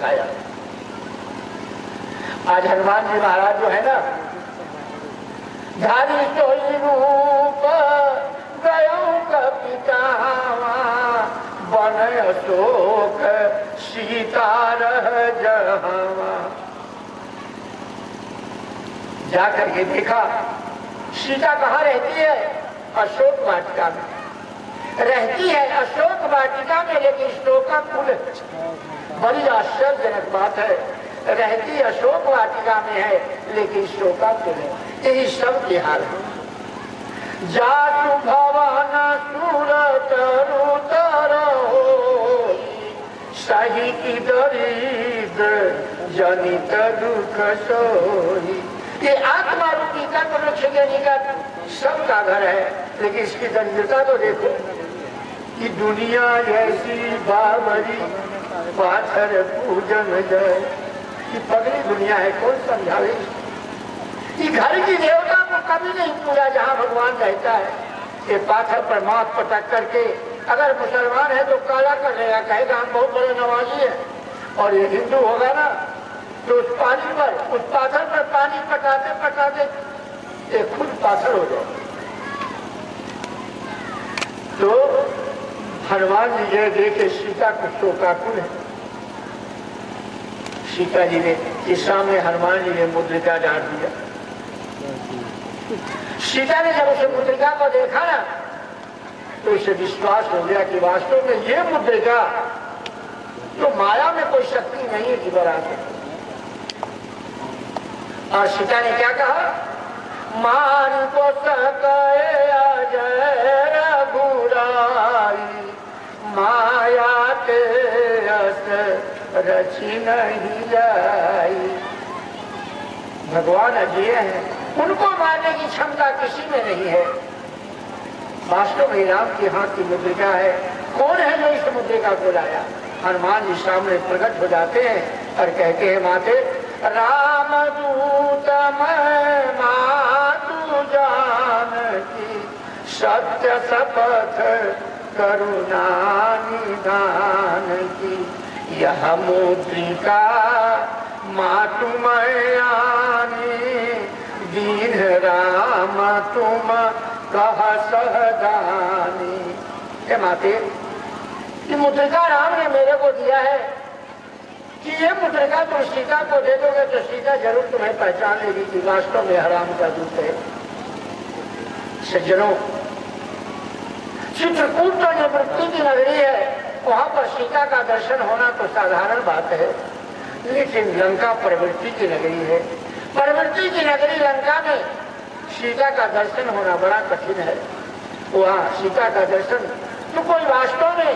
दिखाया। आज हनुमान जी महाराज जो है ना, धारी सोई रूप गयो कपितावा, बन अशोक सीता रह जहावा। जाकर के देखा सीता कहाँ रहती है? अशोक वाटिका में रहती है, अशोक वाटिका में, लेकिन शोकाकुल। बड़ी आश्चर्यजनक बात है, रहती अशोक वाटिका में है लेकिन शोकाकुल है। यही सब के हाल है। जातु भवन सूरत रुतर हो, सही की दरिद्र जनित दुख सोई। ये आत्मा रूपी कर्म वृक्ष के निकट सबका घर है, लेकिन इसकी दरिद्रता तो देखो कि दुनिया जैसी बावरी पाथर पूजन जाए। कि पगली दुनिया है, कौन समझावे? कि घर की देवता को कभी नहीं पूजा जहाँ भगवान रहता है। ये पाथर पर माथ पटक करके, अगर मुसलमान है तो काला कर लेगा, कहेगा हम बहुत बड़े नवाजी है। और ये हिंदू होगा ना तो उस पानी पर, उस पाथर पर पानी पटाते पटाते ये खुद पाथर हो जाए। तो हनुमान जी ये देखे सीता को शोकाकुल है। सीता जी ने इस सामने हनुमान जी ने मुद्रिका डाल दिया। सीता ने जब उसे मुद्रिका को देखा ना तो उसे विश्वास हो गया कि वास्तव में ये मुद्रिका तो माया में कोई शक्ति नहीं है कि बना सकती। और सीता ने क्या कहा? मान को सके अजय रघुराई, माया के अस रची नहीं जाई। भगवान अजय है, उनको मारने की क्षमता किसी में नहीं है। वास्तव में राम के हाथ की मुद्रिका है। कौन है जो इस मुद्रिका को लाया? हनुमान जी सामने प्रकट हो जाते हैं और कहते हैं माते राम दूत मैं मातु जानकी, सत्य शपथ करुणा निधान की। यह मुद्रिका मातु मैं आनी, दीन राम तुम कह सहदानी। हे माते, ये मुद्रिका राम ने मेरे को दिया है कि ये मुद्रिका तुम सीता को दे दोगे तो सीता जरूर तुम्हें पहचान लेगी कि वास्तव में हराम का दूत है। सज्जनों, चित्रकूट तो जो वृत्ति की नगरी है, वहां पर सीता का दर्शन होना तो साधारण बात है, लेकिन लंका प्रवृत्ति की नगरी है। प्रवृत्ति की नगरी लंका में सीता का दर्शन होना बड़ा कठिन है। वहाँ सीता का दर्शन तो कोई वास्तव में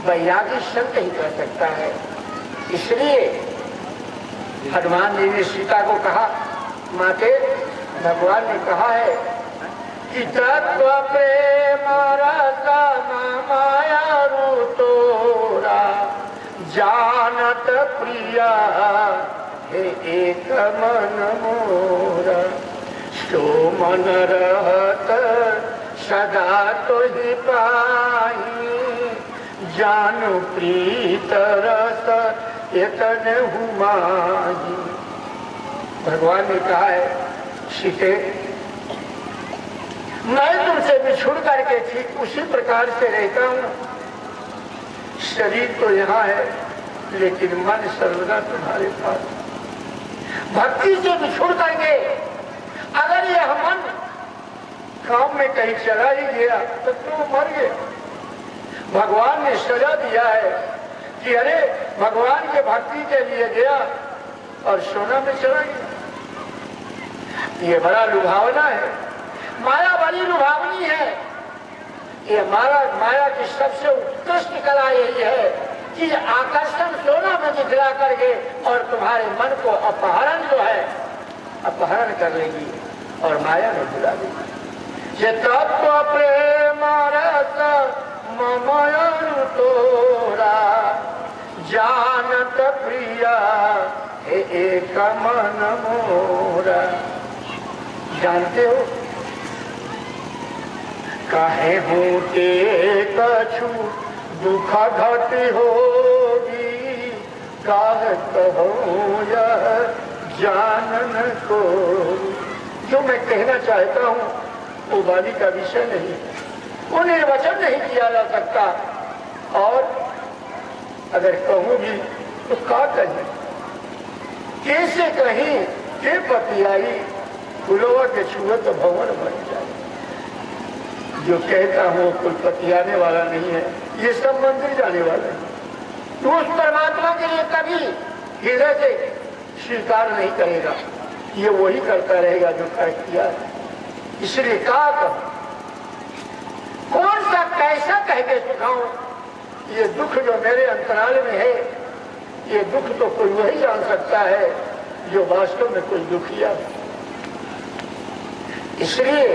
वैरागी संत ही कर सकता है। इसलिए हनुमान जी ने सीता को कहा, माते भगवान ने कहा है कि तत्व प्रेम रस माया रूतोरा, जानत प्रिया हे एक मन मोरा। सो मन रहत सदा तो ही पाई, जानु प्रीत रस इतने हुमाही। भगवान ने कहा है सीते, मैं तुमसे बिछुड़ करके ठीक उसी प्रकार से रहता हूँ। शरीर तो यहाँ है लेकिन मन सर्वदा तुम्हारे पास। भक्ति से बिछुड़ करके अगर यह मन काम में कहीं चला ही गया तो तुम मर गया। भगवान ने सजा दिया है कि अरे भगवान के भक्ति के लिए गया और सोना में चला गया। ये बड़ा लुभावना है। माया बड़ी लुभावनी है। ये माया की सबसे उत्कृष्ट कला यही है कि आकर्षण सोना में दिखला करके और तुम्हारे मन को अपहरण जो है अपहरण कर लेगी और माया में भुला देगी। ये तत्व प्रेम रस ममयनु तोरा, जानत प्रिया हे एक मन मोरा। जानते हो काहे होते कछु दुख घटी होगी, काह कहो यह जानन को। जो मैं कहना चाहता हूँ वो वाणी का विषय नहीं, वो निर्वचन नहीं किया जा सकता। और अगर कहूँ भी तो का कहीं, कैसे कहीं के पतियाई फुलवा के छुए तो भवन बन जाए। जो कहता हूँ कोई पतियाने वाला नहीं है, ये सब मंदिर जाने वाला है। तो उस परमात्मा के लिए कभी हृदय से स्वीकार नहीं करेगा, ये वही करता रहेगा जो कर किया है। इसलिए कहा कौन सा कैसा कह के सुखाऊं, ये दुख जो मेरे अंतराल में है, ये दुख तो कोई वही जान सकता है जो वास्तव में कोई दुखिया है। इसलिए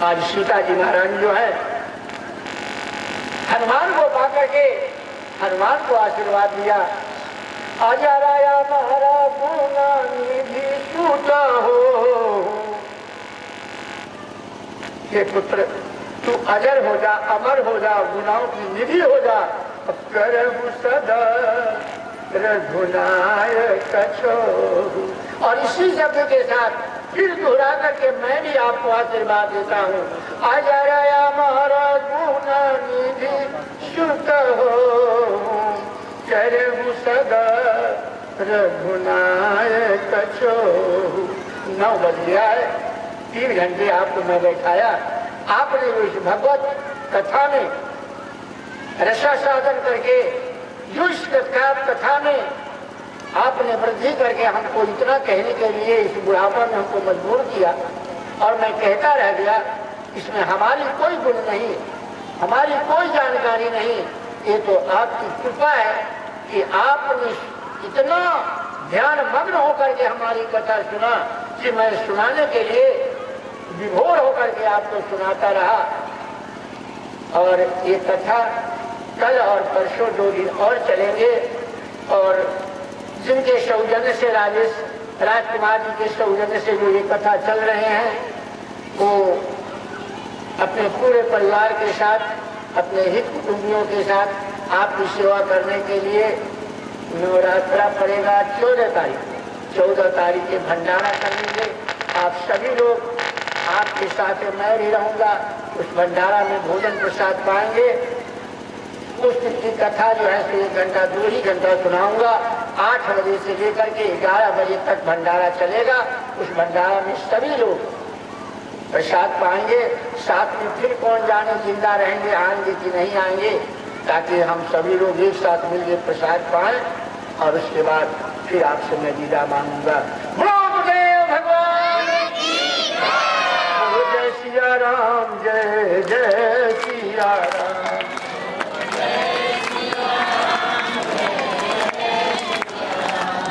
आज सीता जी महारानी जो है हनुमान को पाकर के हनुमान को आशीर्वाद दिया। आजा राया महाराज गुना निधि सूता हो, ये पुत्र तू अजर हो जा, अमर हो जा, गुनाहों की निधि हो जा। करहु सदा रघुनायक छो। और इसी शब्द के साथ फिर दोहरा करके मैं भी आपको आशीर्वाद देता हूँ। आजा राया महाराज गुना निधि सुत हो, करहु सदा रघुनायक छो। 9 बज गया है, 3 घंटे आपको मैं बैठाया। आपने इस भगवत कथा में रसा साधन करके, जो इस कथा में आपने वृद्धि करके हमको इतना कहने के लिए इस बुढ़ापा में हमको मजबूर किया, और मैं कहता रह गया। इसमें हमारी कोई गुण नहीं, हमारी कोई जानकारी नहीं, ये तो आपकी कृपा है कि आपने इतना ध्यान मग्न होकर के हमारी कथा सुना कि मैं सुनाने के लिए विभोर होकर के आपको सुनाता रहा। और ये कथा कल और परसों 2 दिन और चलेंगे। और जिनके सौजन्य से राजकुमार जी के सौजन्य से जो ये कथा चल रहे हैं, वो अपने पूरे परिवार के साथ, अपने हित कुटुंबियों के साथ आपकी सेवा करने के लिए नवरात्रा पड़ेगा 14 तारीख। 14 तारीख के भंडारा करेंगे। आप सभी लोग, आपके साथ मैं भी रहूंगा, उस भंडारा में भोजन प्रसाद पाएंगे। उस दिन की कथा जो है 1 घंटा 2 ही घंटा सुनाऊंगा। 8 बजे से लेकर के 11 बजे तक भंडारा चलेगा। उस भंडारा में सभी लोग प्रसाद पाएंगे। साथ में फिर कौन जाने जिंदा रहेंगे, आएंगे कि नहीं आएंगे, ताकि हम सभी लोग एक साथ मिलकर प्रसाद पाएं। और उसके बाद फिर आपसे मैं विदा मांगूंगा। भगवान जय सिया राम, जय जय सिया राम।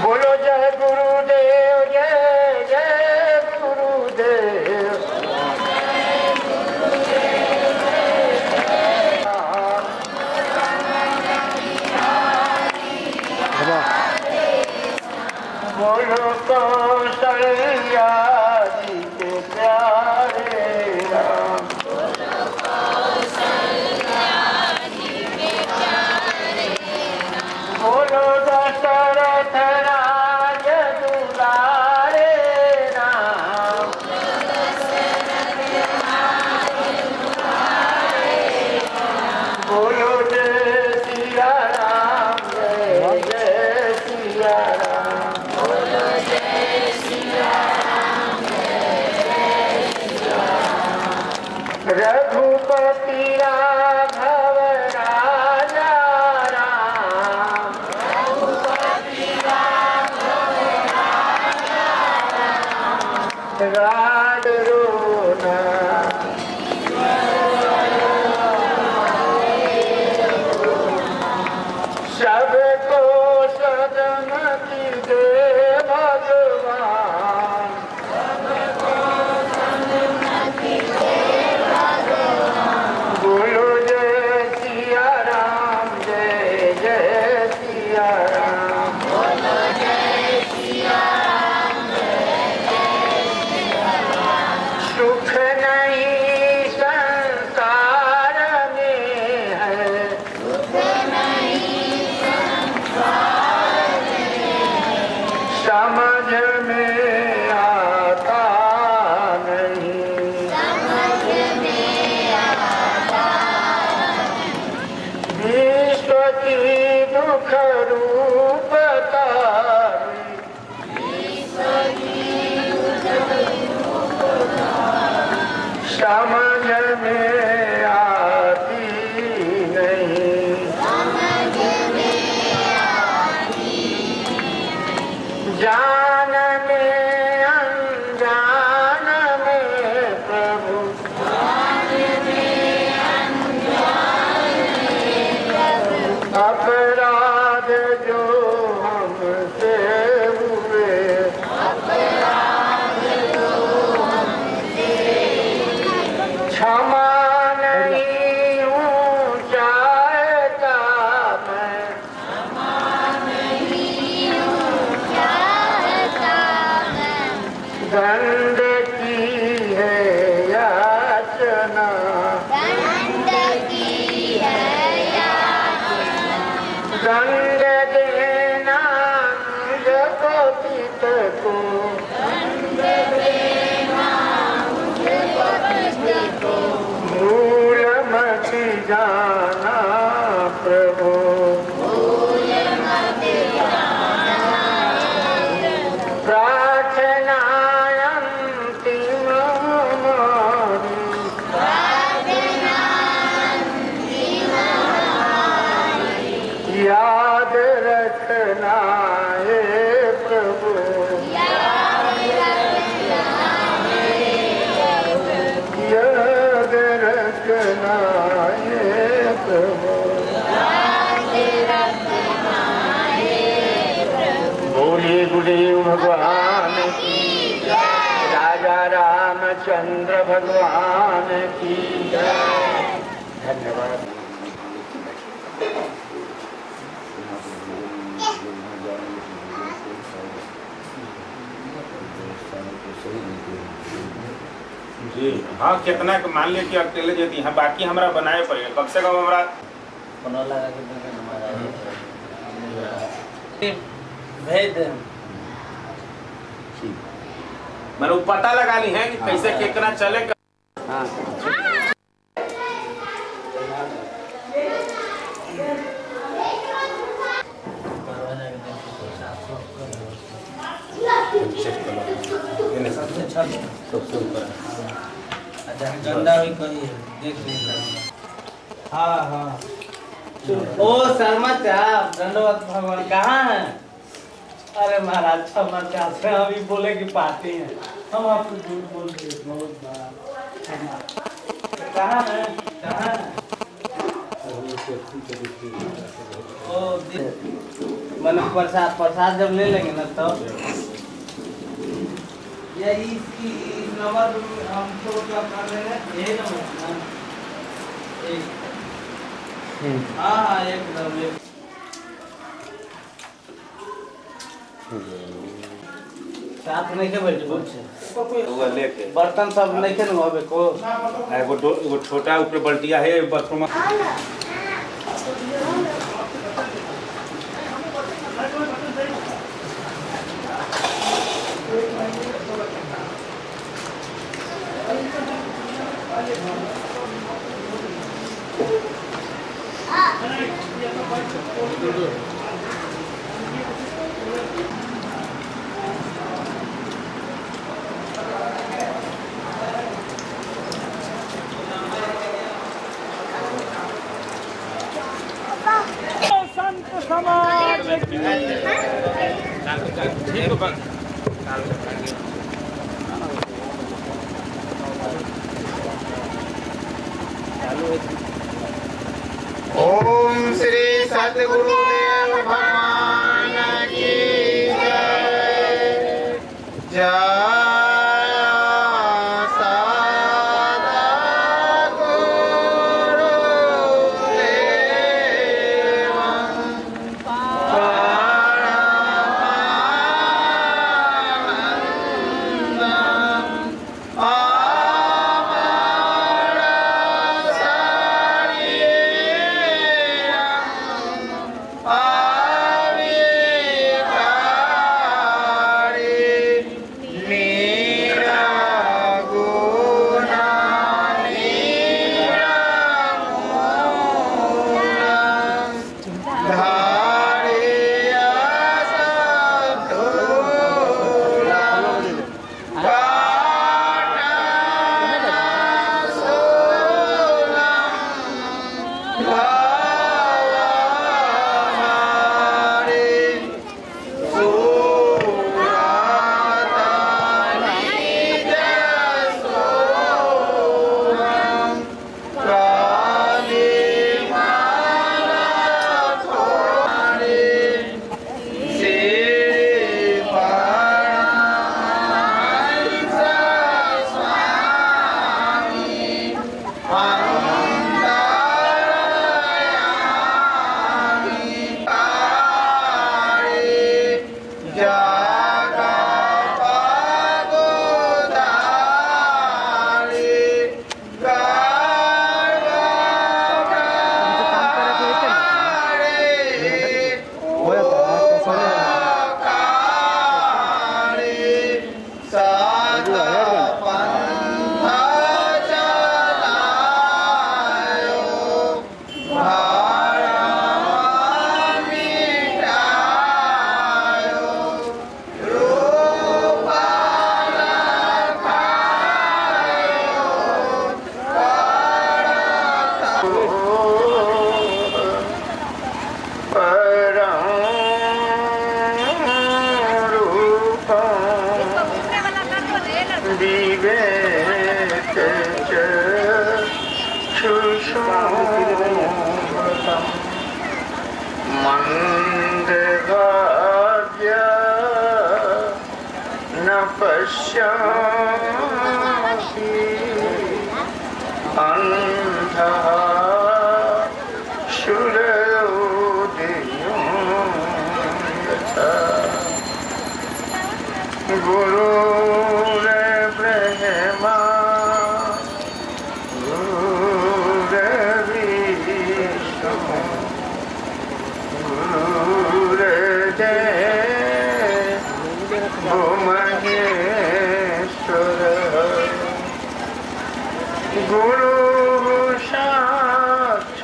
बोलो जय गुरुदेव, जय जय गुरुदेव। बोलो कौशल्या जी के प्यारे राम। बोलो दशरथ राज दुलारे राम। बोलो जय सिया राम, जय जय सिया राम। रघुपति राघव राजा राम। राज रोना सबको सदमति दे भगवान। बोलो जय सिया राम, जय जय सिया राम। सुख नहीं संसार में है, समझ में आता नहीं, विश्व की दुख रूपता समझ में आती नहीं, जान में अनजान में प्रभु, अपराध जो हमसे हुए, क्षमा नहीं हूँ चाहता मैं, दंड की है याचना, दंड देना मुझको पित को, भूल मत जाना प्रभु, प्रार्थना अंतिम हमारी, याद रखना है प्रभु, याद रखना है प्रभु। बोलिए गुरुदेव भगवान की, राजा रामचंद्र भगवान की जय। धन्यवाद। जी हाँ, कितना मान लिया कि अकेले देती है, बाकी हमारा बनाए पड़ेगा कम से कम हमारा भेज दे। मैंने वो पता लगा ली है कि कैसे कितना चलेगा। सबसे ऊपर गंदा भी कही है, देख लीजिए। हाँ हाँ, ओ शर्मा साहब, धन्यवाद भगवान। कहाँ हैं? अरे महाराज क्षमा चाहते हैं, अभी बोले कि पार्टी है, हम आपको झूठ बोल रहे बहुत बार। कहाँ है? कहाँ है? ओ मैंने प्रसाद जब ले लेंगे ना तो ये इसकी नंबर हम तो क्या कर रहे हैं, यही नंबर ना एक। हाँ हाँ एकदम एक। साथ नहीं के बैठ वो लेके बर्तन सब नहीं के नहावे को, वो छोटा ऊपर बल्टिया है बाथरूम। ओम श्री सद्गुरुदेव भगवान की जय। जय Ah मंदभाग्य न पश्यामि अंधः शूरोदयं यथा गुरुर्ब्रह्मा गुरुर्विष्णु गुरुर्देवो महेश्वरः गुरुः साक्षात्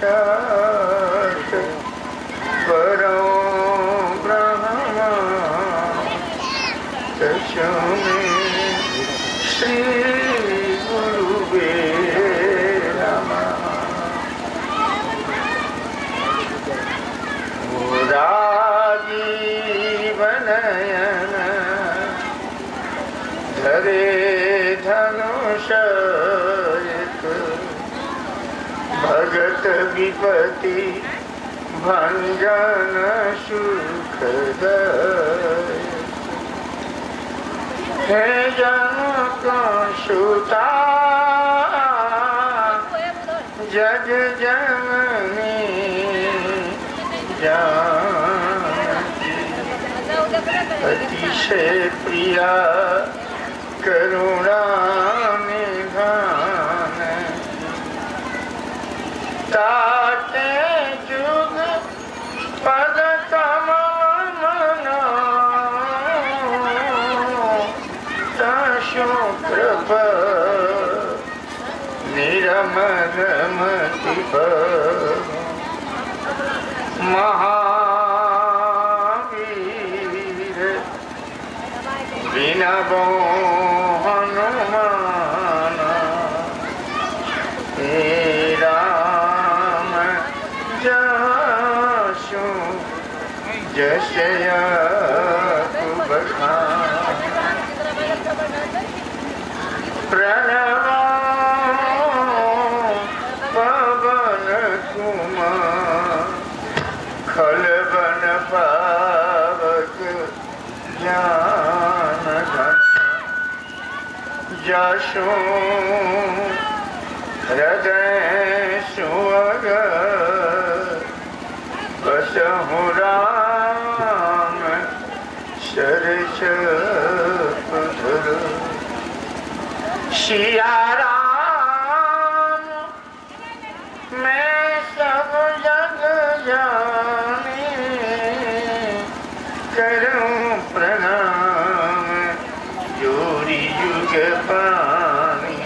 परं ब्रह्म तस्मै श्री गुरुवे नमः। राजीवनयन धरे धनुष भगत विपति भंजन सुखदय हे जनक सुता जग जननी जानकी अतिशय प्रिया करुणा निधान ताते जुग पद कमल ताशु कृप निरमगमति महावीर विनबो हनुमान हे राम जसु जशया प्रणव पवन कुमार खलबन पावक ज्ञान घन जसु हृदय सुअगर बसहु राम सरस धर सिया राम मैं सब जग जानी करूं प्रणाम जोरी युग पानी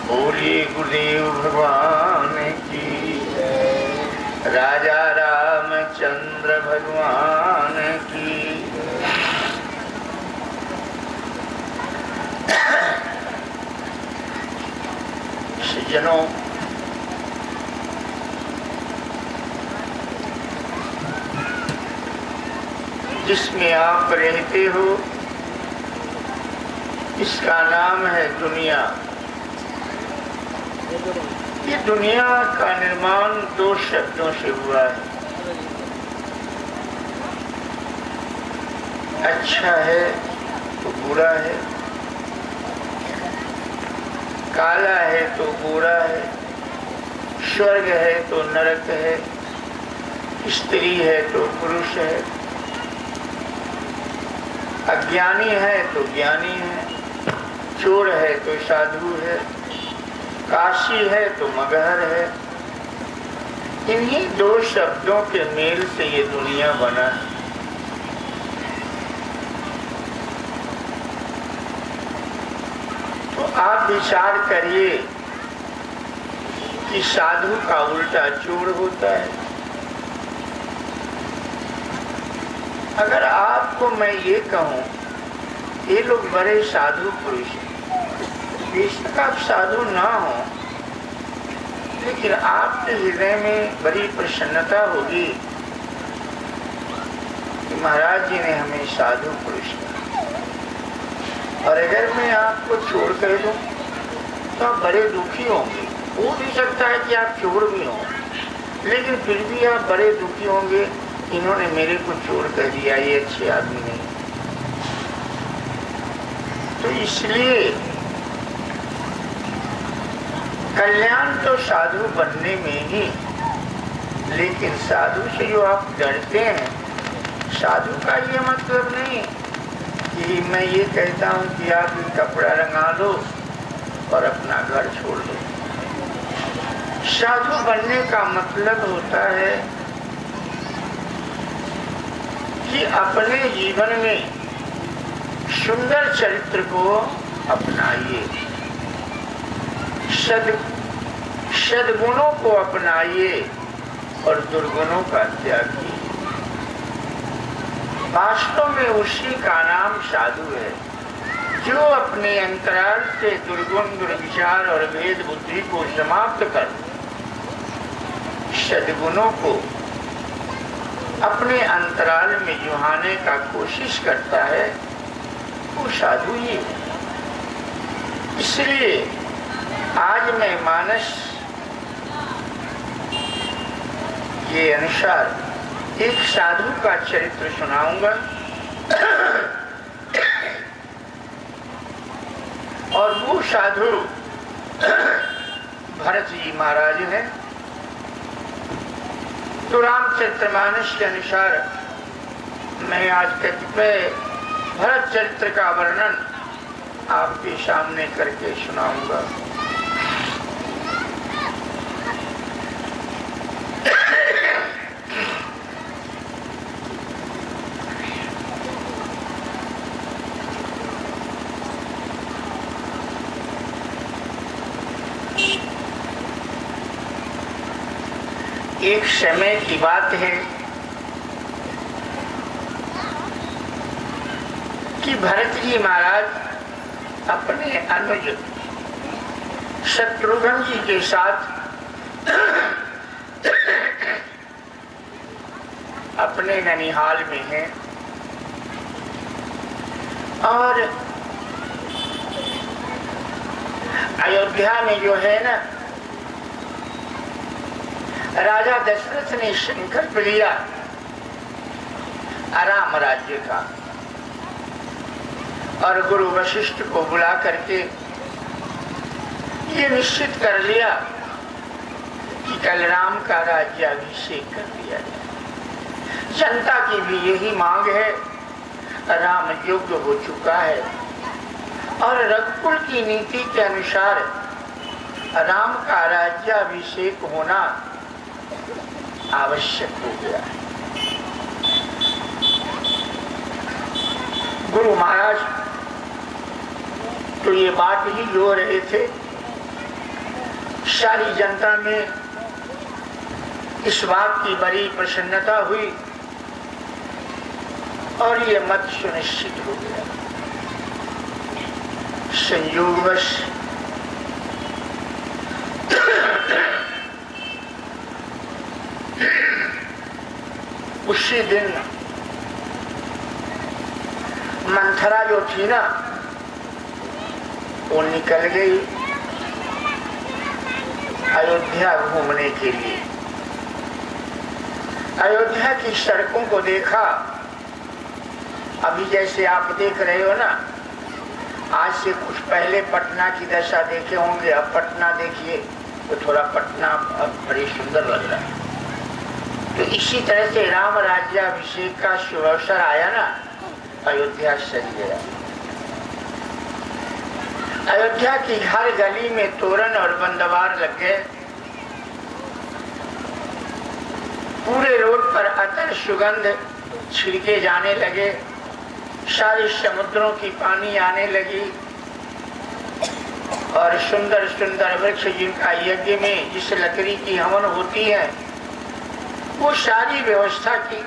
बोले गुरुदेव भगवान की राजा रामचंद्र भगवान की सज्जनों जिसमें आप रहते हो इसका नाम है दुनिया। ये दुनिया का निर्माण दो शब्दों से हुआ है, अच्छा है तो बुरा है, काला है तो गोरा है, स्वर्ग है तो नरक है, स्त्री है तो पुरुष है, अज्ञानी है तो ज्ञानी है, चोर है तो साधु है, काशी है तो मगहर है। इन्हीं दो शब्दों के मेल से ये दुनिया बना है। तो आप विचार करिए कि साधु का उल्टा चोर होता है। अगर आपको मैं ये कहूं ये लोग बड़े साधु पुरुष हैं, बेशक आप साधु ना हो लेकिन आपके हृदय में बड़ी प्रसन्नता होगी कि महाराज जी ने हमें साधु पुरुष कहा। और अगर मैं आपको चोर कर दूं तो आप बड़े दुखी होंगे। हो भी सकता है कि आप चोर भी हों लेकिन फिर भी आप बड़े दुखी होंगे, इन्होंने मेरे को चोर कर दिया, ये अच्छे आदमी नहीं। तो इसलिए कल्याण तो साधु बनने में ही, लेकिन साधु से जो आप डरते हैं, साधु का ये मतलब नहीं कि मैं ये कहता हूं कि आप कपड़ा रंगा लो और अपना घर छोड़ दो। साधु बनने का मतलब होता है कि अपने जीवन में सुंदर चरित्र को अपनाइए, सद्गुणों को अपनाइए और दुर्गुणों का त्याग कीजिए। वास्तव में उसी का नाम साधु है, जो अपने अंतराल से दुर्गुण, दुर्विचार और भेद बुद्धि को समाप्त कर सद्गुणों को अपने अंतराल में जुहाने का कोशिश करता है, वो साधु ही है। इसलिए आज मैं मानस के अनुसार एक साधु का चरित्र सुनाऊंगा और वो साधु भरत जी महाराज हैं। तो रामचरितमानस के अनुसार मैं आज कतिपय भरत चरित्र का वर्णन आपके सामने करके सुनाऊंगा। एक समय की बात है कि भरत जी महाराज अपने अनुज शत्रुघ्न जी के साथ अपने ननिहाल में हैं और अयोध्या में जो है ना, राजा दशरथ ने संकल्प लिया राम राज्य का और गुरु वशिष्ठ को बुला करके ये निश्चित कर लिया कि कल राम का राज्याभिषेक कर दिया जाए। जनता की भी यही मांग है, राम योग्य हो चुका है और रघुकुल की नीति के अनुसार राम का राज्याभिषेक होना आवश्यक हो गया है। गुरु महाराज तो ये बात ही जो रहे थे, सारी जनता में इस बात की बड़ी प्रसन्नता हुई और ये मत सुनिश्चित हो गया। संयोगवश उसी दिन मंथरा जो थी ना, वो निकल गई अयोध्या घूमने के लिए। अयोध्या की सड़कों को देखा, अभी जैसे आप देख रहे हो ना, आज से कुछ पहले पटना की दशा देखे होंगे, अब पटना देखिए तो थोड़ा पटना अब बड़ी सुंदर लग रहा है। तो इसी तरह से राम राज्याभिषेक का शुभ अवसर आया ना, अयोध्या सज गया। अयोध्या की हर गली में तोरण और बंदवार लग गए। पूरे रोड पर अतर सुगंध छिड़के जाने लगे, सारे समुद्रों की पानी आने लगी और सुंदर सुंदर वृक्ष जिनका यज्ञ में जिस लकड़ी की हवन होती है, वो सारी व्यवस्था की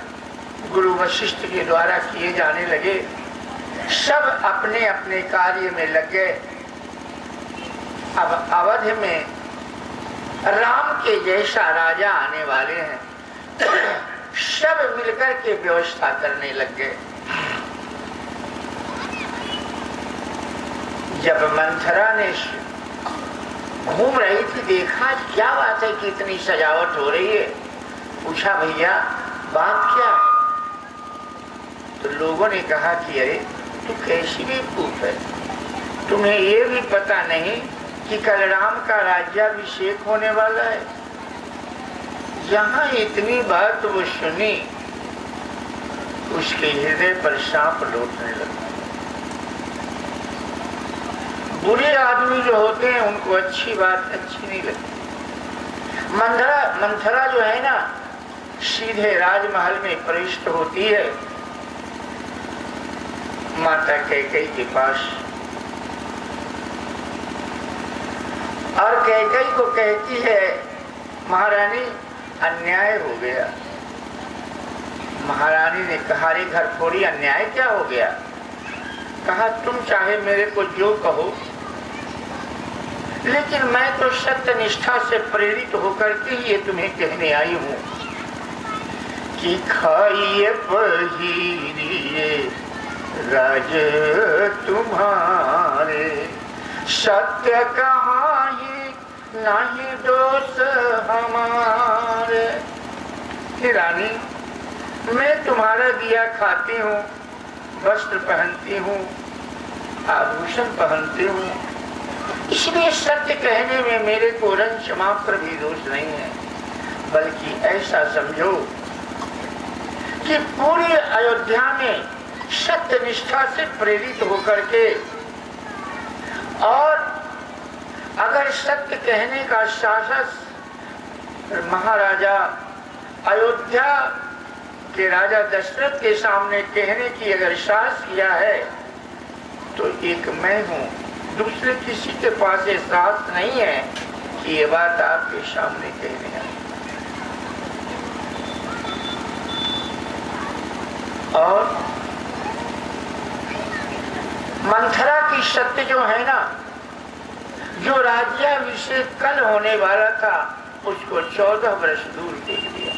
गुरु वशिष्ठ के द्वारा किए जाने लगे। सब अपने अपने कार्य में लग गए। अब अवध में राम के जैसा राजा आने वाले हैं, सब मिलकर के व्यवस्था करने लग गए। जब मंथरा ने घूम रही थी, देखा क्या बात है कि इतनी सजावट हो रही है, पूछा भैया बात क्या है? तो लोगों ने कहा कि अरे तू कैसी बेवकूफ है, तुम्हें ये भी पता नहीं कि कल राम का राज्याभिषेक होने वाला है। यहाँ इतनी बात वो सुनी, उसके हृदय पर सांप लौटने लगा। बुरे आदमी जो होते हैं उनको अच्छी बात अच्छी नहीं लगती। मंथरा जो है ना, सीधे राजमहल में प्रविष्ट होती है माता कैकेयी के पास, और कैकेयी को कहती है महारानी अन्याय हो गया। महारानी ने कहा रे घर थोड़ी अन्याय क्या हो गया? कहा तुम चाहे मेरे को जो कहो, लेकिन मैं तो सत्य निष्ठा से प्रेरित होकर के ये तुम्हें कहने आई हूं कि खाइए पहिरिए राज तुम्हारे, सत्य कहाँ ही नहीं दोष हमारे। कि रानी मैं तुम्हारा दिया खाती हूँ, वस्त्र पहनती हूँ, आभूषण पहनती हूँ, इसलिए सत्य कहने में मेरे को रंच मात्र भी दोष नहीं है। बल्कि ऐसा समझो कि पूरी अयोध्या में सत्य निष्ठा से प्रेरित होकर के, और अगर सत्य कहने का साहस महाराजा अयोध्या के राजा दशरथ के सामने कहने की अगर साहस किया है तो एक मैं हूं, दूसरे किसी के पास ये साहस नहीं है कि ये बात आपके सामने कहने आए। और मंथरा की सत्य जो है ना, जो राज्याभिषेक कल होने वाला था उसको 14 वर्ष दूर देख दिया।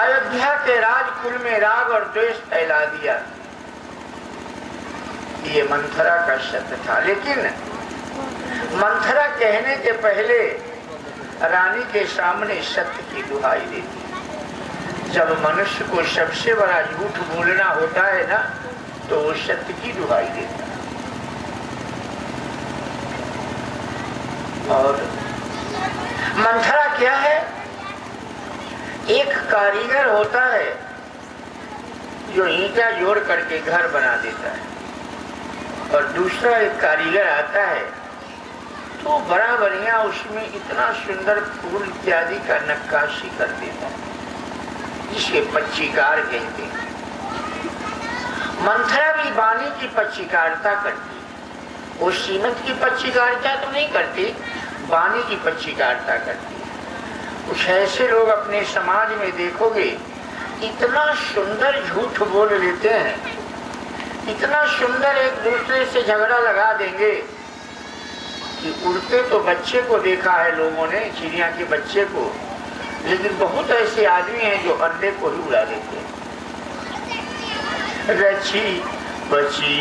अयोध्या के राजकुल में राग और द्वेष फैला दिया। ये मंथरा का सत्य था। लेकिन मंथरा कहने के पहले रानी के सामने सत्य की दुहाई देती। जब मनुष्य को सबसे बड़ा झूठ बोलना होता है ना, तो वो सत्य की दुहाई देता है। और मंथरा क्या है? एक कारीगर होता है जो ईंटा जोड़ करके घर बना देता है, और दूसरा एक कारीगर आता है तो बड़ा बढ़िया उसमें इतना सुंदर फूल इत्यादि का नक्काशी कर देता है, जिसके पच्चीकार कहते हैं। मंथरा भी वाणी की पच्चीकारता करती है। वो सीमत की पच्चीकारता तो नहीं करती, वाणी की पच्चीकारता करती है। कुछ ऐसे लोग अपने समाज में देखोगे इतना सुंदर झूठ बोल लेते हैं, इतना सुंदर एक दूसरे से झगड़ा लगा देंगे कि उड़ते तो बच्चे को देखा है लोगों ने, चिड़िया के बच्चे को, लेकिन बहुत ऐसे आदमी हैं जो अंडे को ही उड़ा देते हैं। रची बची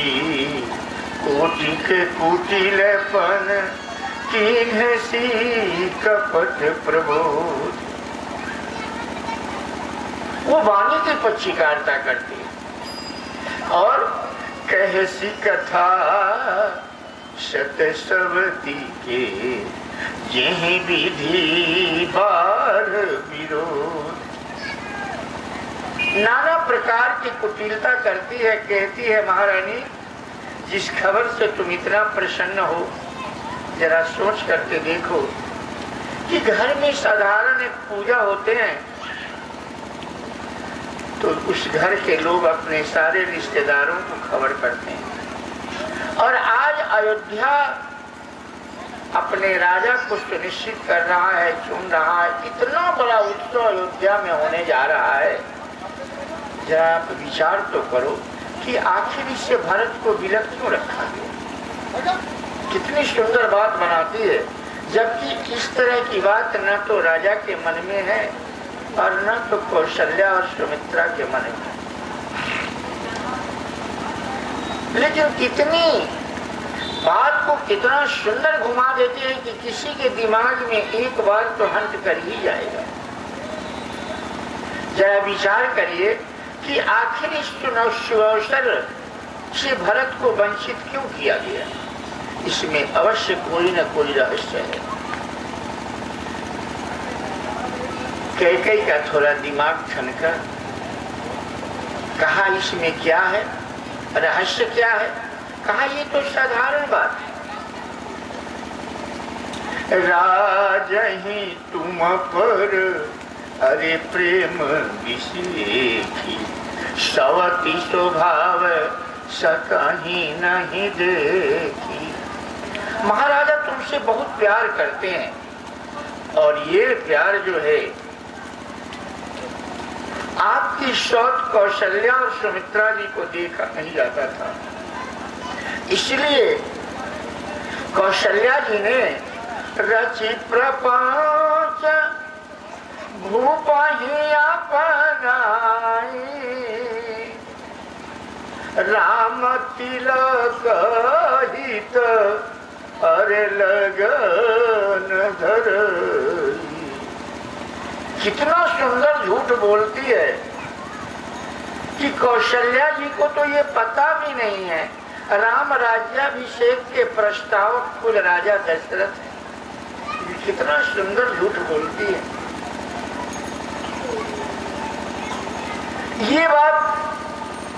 कोटि के कुटिलपन, कीन्ह सी कपट प्रबोध। वो वाणी की पच्चीकारता करती है। और कहसी कथा सत सवती के, यही विधि बार विरोध। नाना प्रकार की कुटिलता करती है। कहती है महारानी जिस खबर से तुम इतना प्रसन्न हो, जरा सोच करके देखो कि घर में साधारण एक पूजा होते हैं तो उस घर के लोग अपने सारे रिश्तेदारों को खबर करते हैं। और आज अयोध्या अपने राजा को सुनिश्चित कर रहा है, चुन रहा है। इतना बड़ा उत्सव अयोध्या में होने जा रहा है। जरा आप विचार तो करो कि आखिर इससे भारत को विलग क्यों रखा गया। कितनी सुंदर बात बनाती है, जबकि इस तरह की बात न तो राजा के मन में है और न तो कौशल्या और सुमित्रा के मन में। लेकिन कितनी बात को कितना सुंदर घुमा देती है कि किसी के दिमाग में एक बार तो हंट कर ही जाएगा। जरा विचार करिए कि आखिर इस सुअवसर से भरत को वंचित क्यों किया गया। इसमें अवश्य कोई न कोई रहस्य है। कैकेयी का थोड़ा दिमाग ठनका, कहा इसमें क्या है, रहस्य क्या है। कहा ये तो साधारण बात है। राजहि तुम पर अरे प्रेम विषेखी, सवती स्वभाव सकहीं नहीं देखी। महाराजा तुमसे बहुत प्यार करते हैं और ये प्यार जो है आपकी सौत कौशल्या और सुमित्रा जी को देखा नहीं जाता था। इसलिए कौशल्या जी ने रचि प्रपंच भूपहि अपनाई, राम तिलक हित अरे लगन धरई। कितना सुंदर झूठ बोलती है कि कौशल्या जी को तो ये पता भी नहीं है राम राज्याभिषेक के प्रस्तावक खुद राजा दशरथ है। कितना सुंदर झूठ बोलती है। ये बात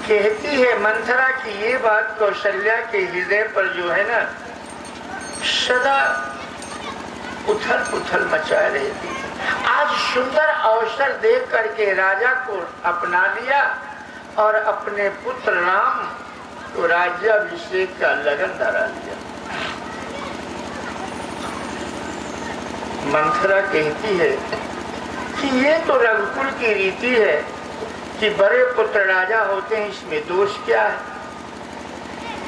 कहती है मंथरा की, ये बात कौशल्या के हृदय पर जो है ना सदा उथल पुथल मचाए रहती है। आज सुंदर अवसर देख करके राजा को अपना लिया और अपने पुत्र राम को राज्याभिषेक का लगन धरा लिया। मंथरा कहती है कि ये तो रघुकुल की रीति है कि बड़े पुत्र राजा होते हैं, इसमें दोष क्या है।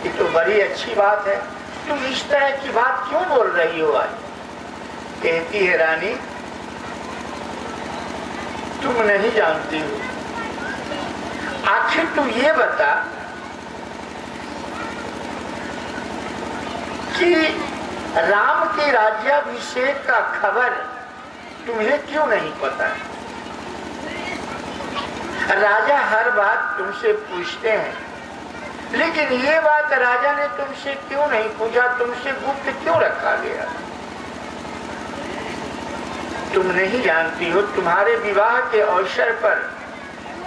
ये तो बड़ी अच्छी बात है। तुम इस तरह की बात क्यों बोल रही हो आज। कहती है रानी तुम नहीं जानती हो। आखिर तू ये बता कि राम के राज्याभिषेक का खबर तुम्हें क्यों नहीं पता है। राजा हर बात तुमसे पूछते हैं, लेकिन ये बात राजा ने तुमसे क्यों नहीं पूछा, तुमसे गुप्त क्यों रखा गया। तुम नहीं जानती हो। तुम्हारे विवाह के अवसर पर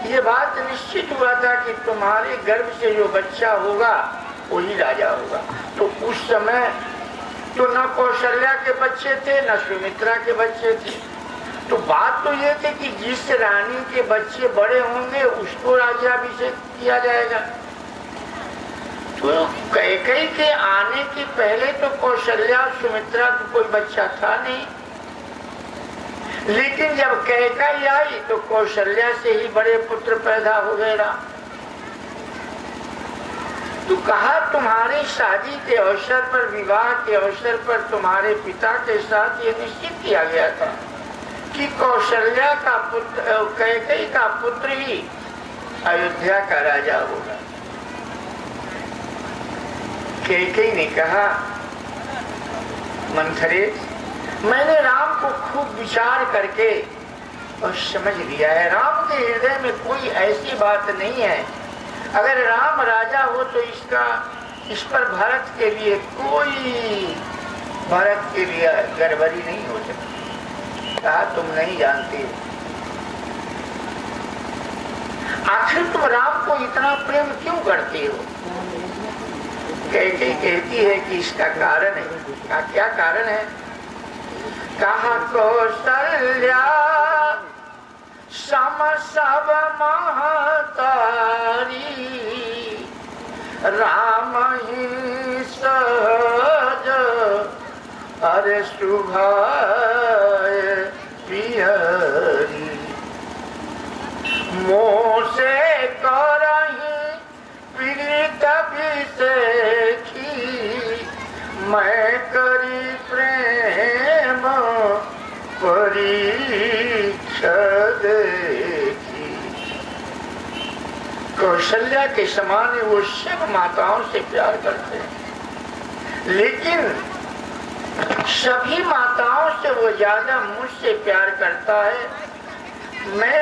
यह बात निश्चित हुआ था कि तुम्हारे गर्भ से जो बच्चा होगा वही राजा होगा। तो उस समय तो न कौशल्या के बच्चे थे न सुमित्रा के बच्चे थे। तो बात तो ये थी कि जिस रानी के बच्चे बड़े होंगे उसको राज्याभिषेक किया जाएगा। तो कैकेयी के आने के पहले तो कौशल्या सुमित्रा को कोई बच्चा था नहीं, लेकिन जब कैकेयी आई तो कौशल्या से ही बड़े पुत्र पैदा हो गए राम। तो कहा तुम्हारी शादी के अवसर पर, विवाह के अवसर पर तुम्हारे पिता के साथ ये निश्चित किया गया था कि कौशल्या का पुत्र, कैकेयी का पुत्र ही अयोध्या का राजा होगा। कैकेयी ने कहा मंथरे मैंने राम को खूब विचार करके और समझ लिया है। राम के हृदय में कोई ऐसी बात नहीं है। अगर राम राजा हो तो इस पर भरत के लिए गड़बड़ी नहीं हो सकती। कहा तुम नहीं जानती। आखिर तुम राम को इतना प्रेम क्यों करती हो। कैकेयी कहती है कि इसका कारण है। कहा क्या कारण है। कहा कौशल्या सम सब महतारी, राम ही सहज अरे सुभाए पियरी, मोह से करही पीड़ित अभिषेकी, मैं करी प्रेम परीक्षा देखी। कौशल्या के समान वो सब माताओं से प्यार करते हैं, लेकिन सभी माताओं से वो ज्यादा मुझसे प्यार करता है। मैं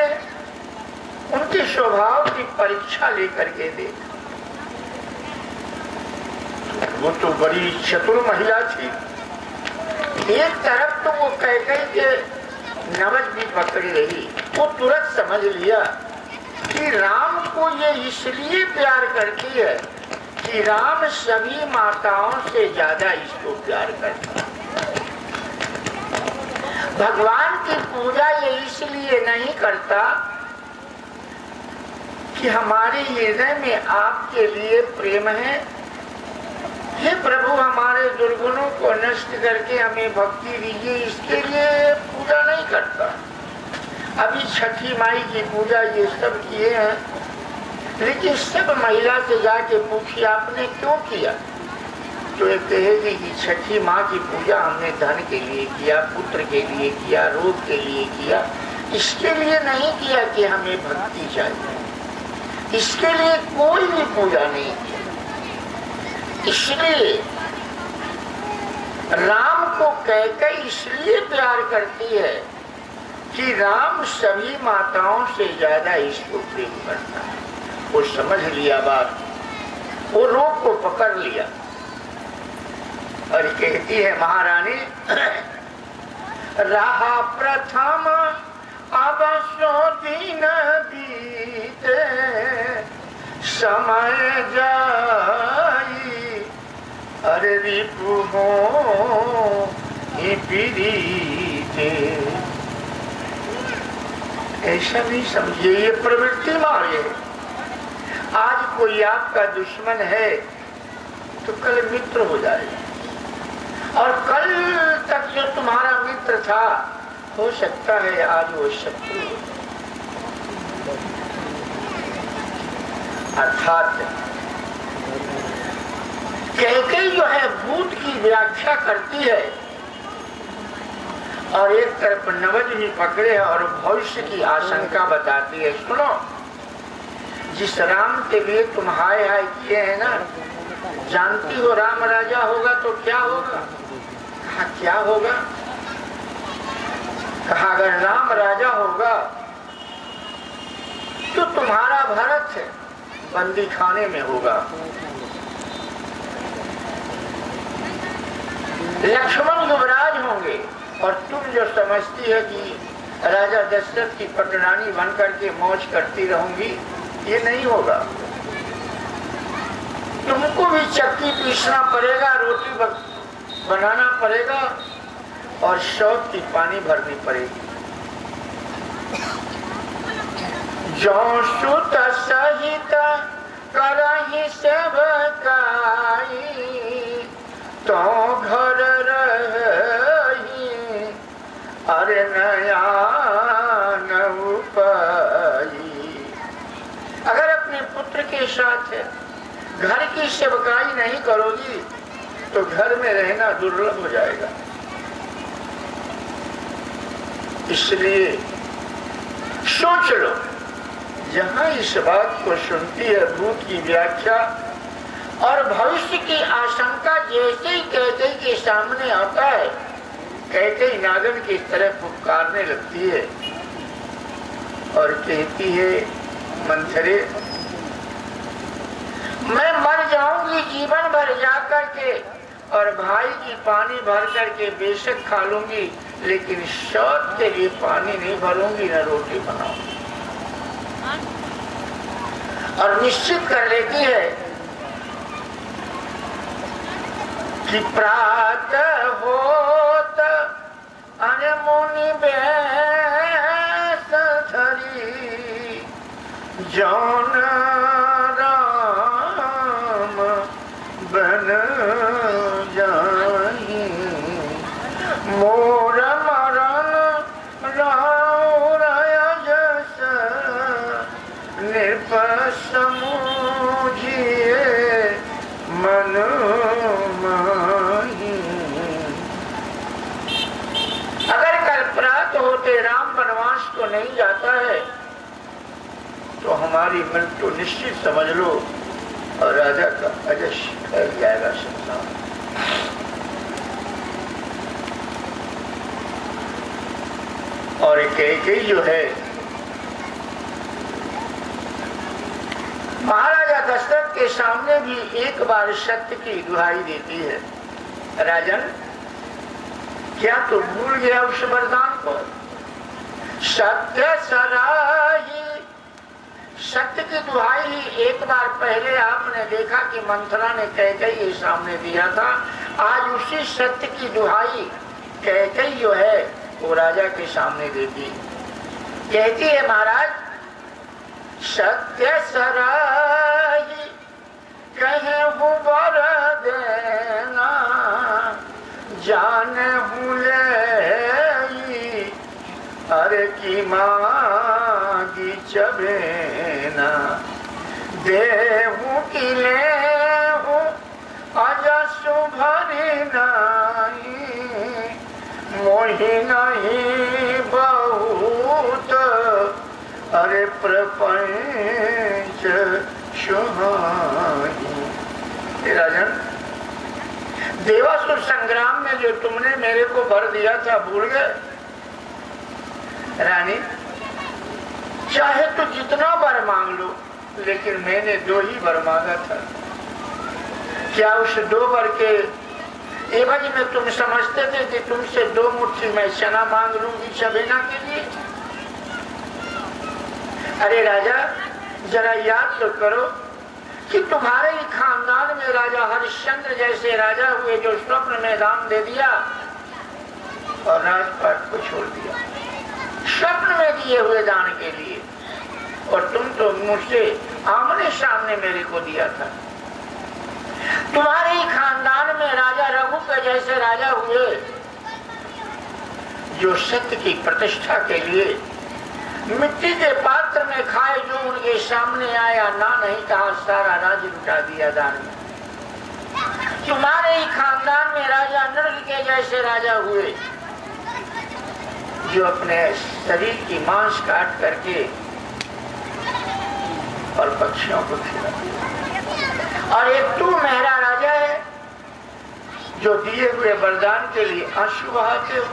उनके स्वभाव की परीक्षा लेकर के देख। वो तो बड़ी चतुर महिला थी। एक तरफ तो वो कैकेयी के नवज भी पकड़ी रही, वो तुरंत समझ लिया कि राम को ये इसलिए प्यार करती है कि राम सभी माताओं से ज्यादा इसको प्यार करता है। भगवान की पूजा ये इसलिए नहीं करता कि हमारे हृदय में आपके लिए प्रेम है, हे प्रभु हमारे दुर्गुणों को नष्ट करके हमें भक्ति दीजिए, इसके लिए पूजा नहीं करता। अभी छठी माई की पूजा ये सब किए हैं, लेकिन सब महिला से जाके पूछिए आपने क्यों किया, तो ये कहेगी कि छठी माँ की पूजा हमने धन के लिए किया, पुत्र के लिए किया, रोग के लिए किया, इसके लिए नहीं किया कि हमें भक्ति चाहिए, इसके लिए कोई भी पूजा नहीं किया। इसलिए राम को कैकेयी इसलिए प्यार करती है कि राम सभी माताओं से ज्यादा इसको प्रेम करता है। वो समझ लिया बात, वो रोग को पकड़ लिया और कहती है महारानी, रहा प्रथम अब सो दिन बीते, समय जाई अरे रिपु हो पीड़िते। ऐसा नहीं समझिए, ये प्रवृत्ति मारे। आज कोई आपका दुश्मन है तो कल मित्र हो जाएगा, और कल तक जो तुम्हारा मित्र था हो सकता है आज वो शत्रु हो। अर्थात कैकेयी जो है भूत की व्याख्या करती है और एक तरफ नवज भी पकड़े और भविष्य की आशंका बताती है। सुनो, जिस राम के लिए तुम हाय हाय किए हैं ना, जानती हो राम राजा होगा तो क्या होगा? कहा क्या होगा? कहा अगर राम राजा होगा तो तुम्हारा भरत बंदी खाने में होगा, लक्ष्मण युवराज होंगे, और तुम जो समझती है कि राजा दशरथ की पटरानी बन करके मौज करती रहूंगी, ये नहीं होगा। तुमको भी चक्की पीसना पड़ेगा, रोटी बनाना पड़ेगा और शौक की पानी भरनी पड़ेगी। जो सुत सहित करहि सेवकाई, तो घर रही अरे नया न पाई। अगर अपने पुत्र के साथ घर की सेवकाई नहीं करोगी तो घर में रहना दुर्लभ हो जाएगा। इसलिए सोच लो, जहां इस बात को सुनती है भूत की व्याख्या और भविष्य की आशंका जैसे ही कैकेयी के सामने आता है, कैकेयी नागन की तरह पुकारने लगती है और कहती है, मंथरे मैं मर जाऊंगी जीवन भर जा करके और भाई की पानी भर करके बेशक खा लूंगी, लेकिन शौच के लिए पानी नहीं भरूंगी, न रोटी बनाऊंगी। और निश्चित कर लेती है कि प्रातः होत अनमुनि बेस धरी, जौन राम बन जाई, मोर मरण राउर जस निर्पस मुझिए मन माही। अगर कल प्रातः होते राम वनवास को नहीं जाता है तो हमारी मृत्यु निश्चित समझ लो और राजा का अजश फैल जाएगा संसार। और कैकेयी जो है दशरथ के सामने भी एक बार सत्य की दुहाई देती है, राजन क्या तू भूल गया उस वरदान को? सत्य सराही, सत्य की दुहाई एक बार पहले आपने देखा कि मंथरा ने कैकेयी के सामने दिया था। आज उसी सत्य की दुहाई कैकेयी जो है वो राजा के सामने देती, कहती है महाराज सत्य सराही कहे हूँ वर देना, जान हूँ ले अरे की मांगी चबेना, देहू की लेहू अजसु भरी नहीं, मोहि नहीं बहुत अरे प्रपंच सुहाई। राजन देवासुर संग्राम में जो तुमने मेरे को वर दिया था भूल गए? रानी चाहे तो जितना वर मांग लो, लेकिन मैंने 2 ही वर मांगा था। क्या उस 2 वर के एवज में तुम समझते थे कि तुमसे 2 मुट्ठी मैं चना मांग लूंगी चबेना के लिए? अरे राजा जरा याद तो करो कि तुम्हारे ही खानदान में राजा हरिश्चंद्र जैसे राजा हुए जो स्वप्न में दान दे दिया और राजपाट को छोड़ दिया स्वप्न में दिए हुए दान के लिए, और तुम तो मुझसे आमने सामने मेरे को दिया था। तुम्हारे ही खानदान में राजा रघु के जैसे राजा हुए जो सत्य की प्रतिष्ठा के लिए मिट्टी के पात्र में खाए जो उनके सामने आया, ना नहीं कहा सारा राज्य लुटा दिया दान में। तुम्हारे ही खानदान में राजा नृग के जैसे राजा हुए जो अपने शरीर की मांस काट करके और पक्षियों को खिला दिया। और एक तू मेहरा राजा है जो दिए हुए वरदान के लिए आंसू बहाते हो।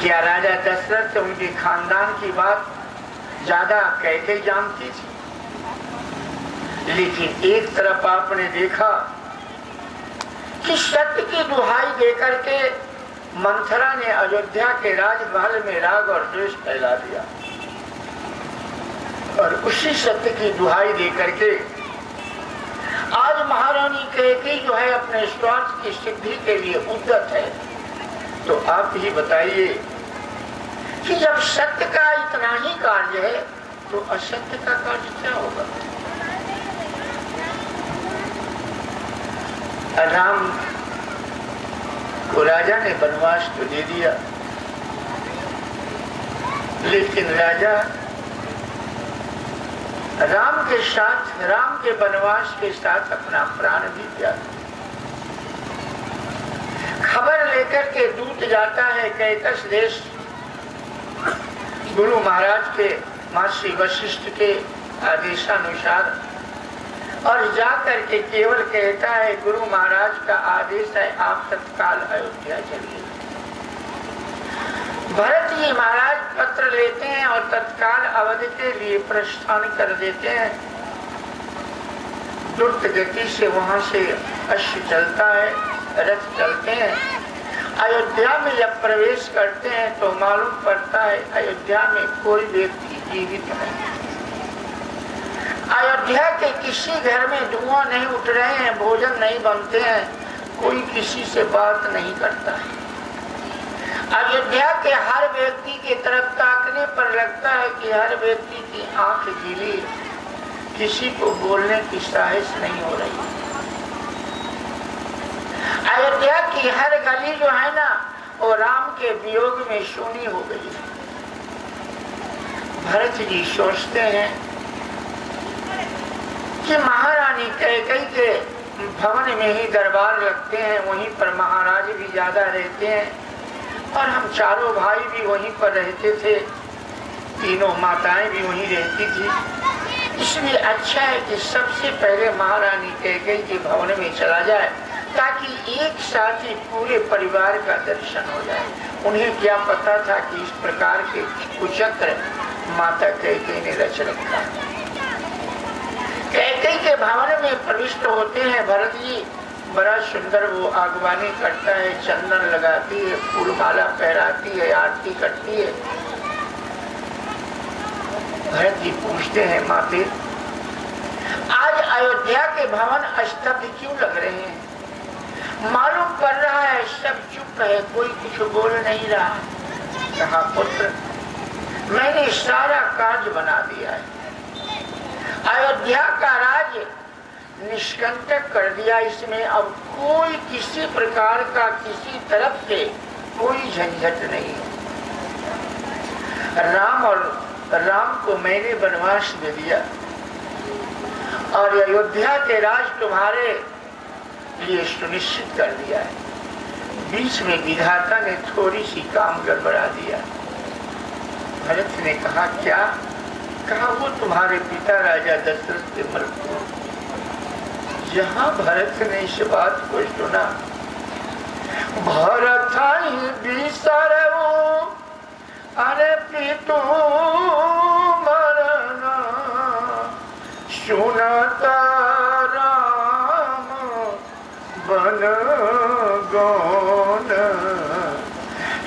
क्या राजा दशरथ उनके खानदान की बात ज्यादा कैकेयी जानती थी? लेकिन एक तरफ आपने देखा कि सत्य की दुहाई देकर के मंथरा ने अयोध्या के राजमहल में राग और द्वेष फैला दिया, और उसी सत्य की दुहाई देकर के आज महारानी कैकेयी जो है अपने स्वार्थ की सिद्धि के लिए उद्यत है। तो आप ही बताइए कि जब सत्य का इतना ही कार्य है तो असत्य का कार्य क्या होगा? राम को राजा ने वनवास तो दे दिया, लेकिन राजा राम के साथ, राम के वनवास के साथ अपना प्राण भी त्याग। खबर लेकर के दूत जाता है कैकस देश गुरु महाराज के महर्षि वशिष्ठ के आदेशानुसार, और जाकर के केवल कहता है गुरु महाराज का आदेश है आप तत्काल अयोध्या चलिए। भरत जी महाराज पत्र लेते हैं और तत्काल अवध के लिए प्रस्थान कर देते हैं। द्रुत गति से वहां से अश्व चलता है, रथ चलते हैं। अयोध्या में जब प्रवेश करते हैं तो मालूम पड़ता है अयोध्या में कोई व्यक्ति जीवित नहीं। अयोध्या के किसी घर में धुआं नहीं उठ रहे हैं, भोजन नहीं बनते हैं, कोई किसी से बात नहीं करता है। अयोध्या के हर व्यक्ति की तरफ ताकने पर लगता है कि हर व्यक्ति की आंख गीली, किसी को बोलने की साहस नहीं हो रही। अयोध्या की हर गली जो है ना वो राम के वियोग में सूनी हो गई है। भरत जी सोचते हैं कि महारानी कैकेयी के भवन में ही दरबार रखते हैं, वहीं पर महाराज भी ज्यादा रहते हैं और हम चारों भाई भी वहीं पर रहते थे, तीनों माताएं भी वहीं रहती थी। इसलिए अच्छा है कि सबसे पहले महारानी कैकेयी के भवन में चला जाए ताकि एक साथ ही पूरे परिवार का दर्शन हो जाए। उन्हें क्या पता था कि इस प्रकार के कुचक्र माता कैकेयी ने रच रखा। के भवन में प्रविष्ट होते हैं भरत जी। बड़ा सुंदर वो आगवानी करता है, चंदन लगाती है, फूलमाला पहराती है, आरती करती है। भरत जी पूछते हैं माते, आज अयोध्या के भवन स्तब्ध क्यों लग रहे हैं? मालूम पड़ रहा है सब चुप है, कोई कुछ बोल नहीं रहा। कहा पुत्र, मैंने सारा कार्य बना दिया है, अयोध्या का राज्य निष्कंटक कर दिया। इसमें अब कोई किसी प्रकार का किसी तरफ से कोई झंझट नहीं है। राम को मैंने वनवास दे दिया और अयोध्या के राज तुम्हारे लिए सुनिश्चित कर दिया है। बीच में विधाता ने थोड़ी सी काम गड़बड़ा दिया। भरत ने कहा क्या? कहा वो तुम्हारे पिता राजा दशरथ के मृत्यु। जहां भरत ने इस बात को सुना, भरत बिसरऊ अरे पितु मरना, सुनत राम बन गौन,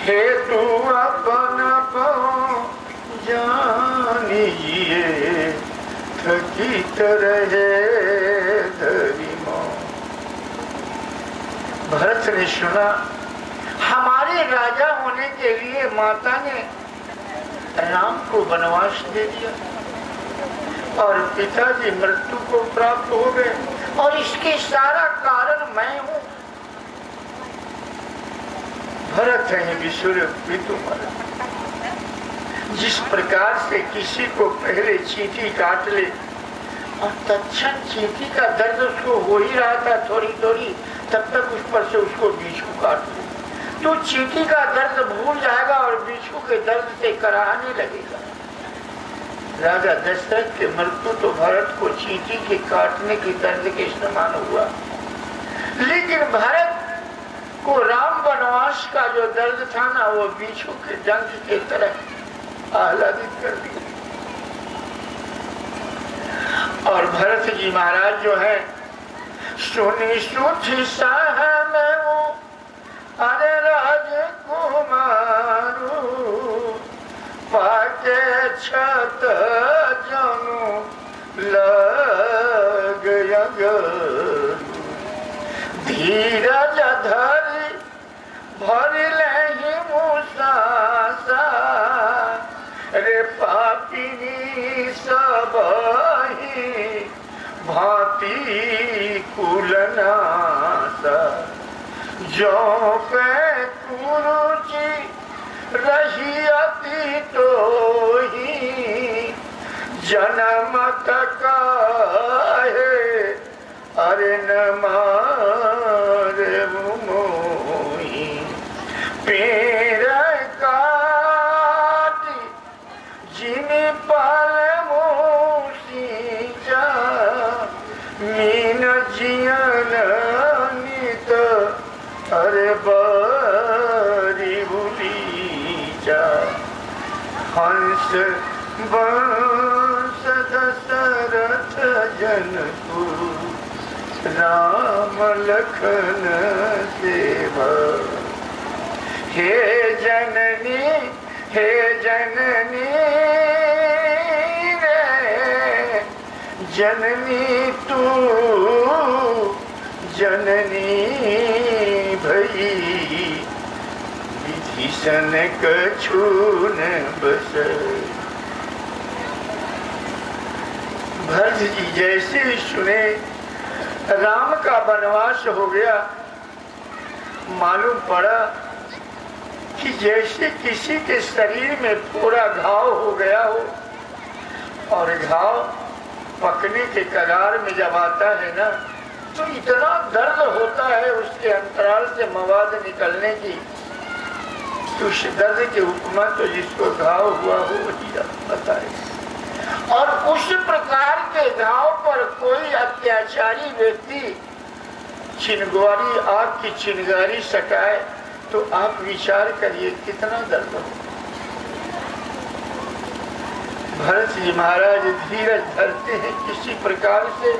हे तू अपन जानिए थकित रहे धरिमो। भरत ने सुना हमारे राजा होने के लिए माता ने राम को वनवास दे दिया और पिताजी मृत्यु को प्राप्त हो गए और इसके सारा कारण मैं हूं। भरत है विशुर पितु मरन। जिस प्रकार से किसी को पहले चींटी काट ले और तत्क्षण चींटी का दर्द उसको हो ही रहा था थोड़ी थोड़ी, तब तक उस पर से उसको बिच्छू काट ले तो चींटी का दर्द भूल जाएगा और बिच्छू के दर्द से कराहने लगेगा। राजा दशरथ के मृत्यु तो भरत को चींटी के काटने के दर्द के समान हुआ, लेकिन भरत को राम वनवास का जो दर्द था ना, वो बिच्छू के डंक के तरह आह्लादित कर दिया। और भरत जी महाराज जो है, सुनी सुठी साहब अरे राजकुमारू, पाके छत जनु लग धीरज धरी भरलहि मुसासा, रे पापिनी सबहि भांति कुलनासा, जो पे कुरुचि रही अति तोहि, जन्म तक अरे न मारे मोहि, पेड़ काटी जिन पाल मोसीजा, मीन जियन नित अरे बरी बुलीजा, हंस वंश दशरथ जनकु, राम लखन सेवा, हे जननी रे जननी तू जननी भई, विभीषण कछून बस। भरत जी जैसे ही सुने राम का वनवास हो गया, मालूम पड़ा कि जैसे किसी के शरीर में पूरा घाव हो गया हो और घाव पकने के कगार में जब आता है ना, तो इतना दर्द होता है उसके अंतराल से मवाद निकलने की, तो उस दर्द की उपमा तो जिसको घाव हुआ हो वही बताए। और उस प्रकार के घाव पर कोई अत्याचारी व्यक्ति चिनगारी, आग की चिनगारी सटाए तो आप विचार करिए कितना दर्द हो। भरत जी महाराज धीरज धरते हैं, किसी प्रकार से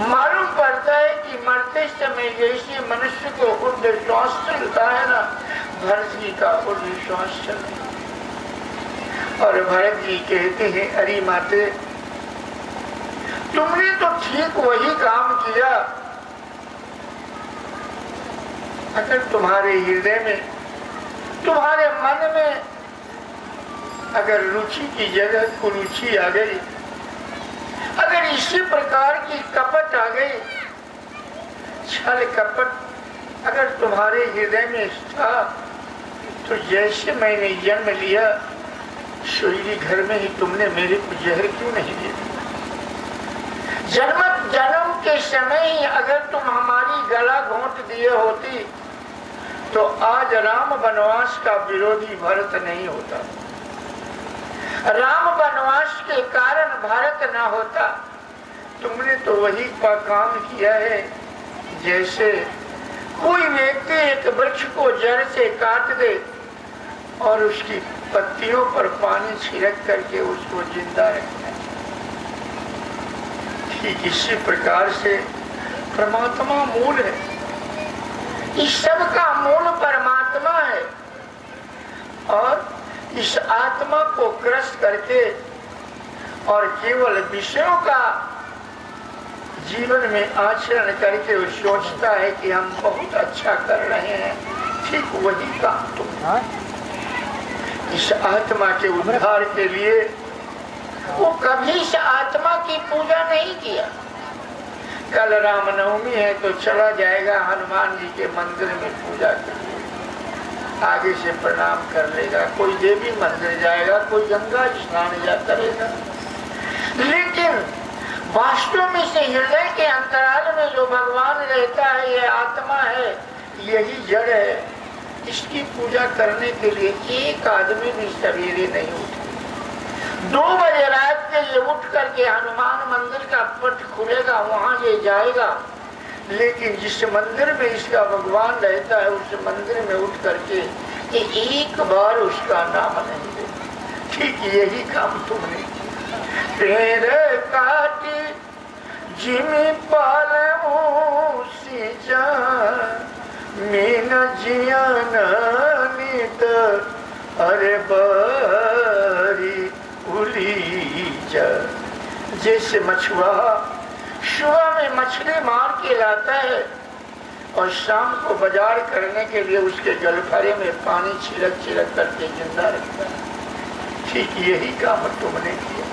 मालूम पड़ता है कि मरते समय जैसे मनुष्य को ऊर्ध्व श्वास चलता है ना, भरत जी का ऊर्ध्व श्वास चलता। और भरत जी कहते हैं, अरे माते, तुमने तो ठीक वही काम किया। अगर तुम्हारे हृदय में, तुम्हारे मन में अगर रुचि की जगह कुरुचि आ गई, अगर इसी प्रकार की कपट आ गई, छल कपट अगर तुम्हारे हृदय में था, तो जैसे मैंने जन्म लिया सोई घर में ही तुमने मेरे को जहर क्यों नहीं दिया? जन्म के समय ही अगर तुम हमारी गला घोंट दिए होती तो आज राम वनवास का विरोधी भरत नहीं होता, राम वनवास के कारण भारत ना होता। तुमने तो वही का काम किया है जैसे कोई व्यक्ति एक वृक्ष को जड़ से काट दे और उसकी पत्तियों पर पानी छिड़क करके उसको जिंदा रखना। ठीक इसी प्रकार से परमात्मा मूल है, इस सब का मूल परमात्मा है। और इस आत्मा को ग्रस्त करके और केवल विषयों का जीवन में आचरण करके वो सोचता है कि हम बहुत अच्छा कर रहे हैं, ठीक वही काम तुम। इस आत्मा के उद्धार के लिए वो कभी इस आत्मा की पूजा नहीं किया। कल रामनवमी है तो चला जाएगा हनुमान जी के मंदिर में पूजा कर लेगा, आगे से प्रणाम कर लेगा, कोई देवी मंदिर जाएगा, कोई गंगा स्नान जा करेगा। लेकिन वास्तव में से हृदय के अंतराल में जो भगवान रहता है, ये आत्मा है, यही जड़ है। इसकी पूजा करने के लिए एक आदमी भी सवेरे नहीं उठे। 2 बजे रात के ये उठ करके हनुमान मंदिर का पट खुलेगा, वहां ये जाएगा। लेकिन जिस मंदिर में इसका भगवान रहता है उस मंदिर में उठ करके एक बार उसका नाम नहीं लेता। ठीक यही काम तुमने पेड़ काटी जिमी पालू सींचा मीन जियानित अरे बरी उलीजा। जैसे मछुआरा सुबह में मछली मार के लाता है और शाम को बाजार करने के लिए उसके गलफरे में पानी छिड़क छिड़क करके जिंदा रखता है, ठीक यही काम तुमने किया।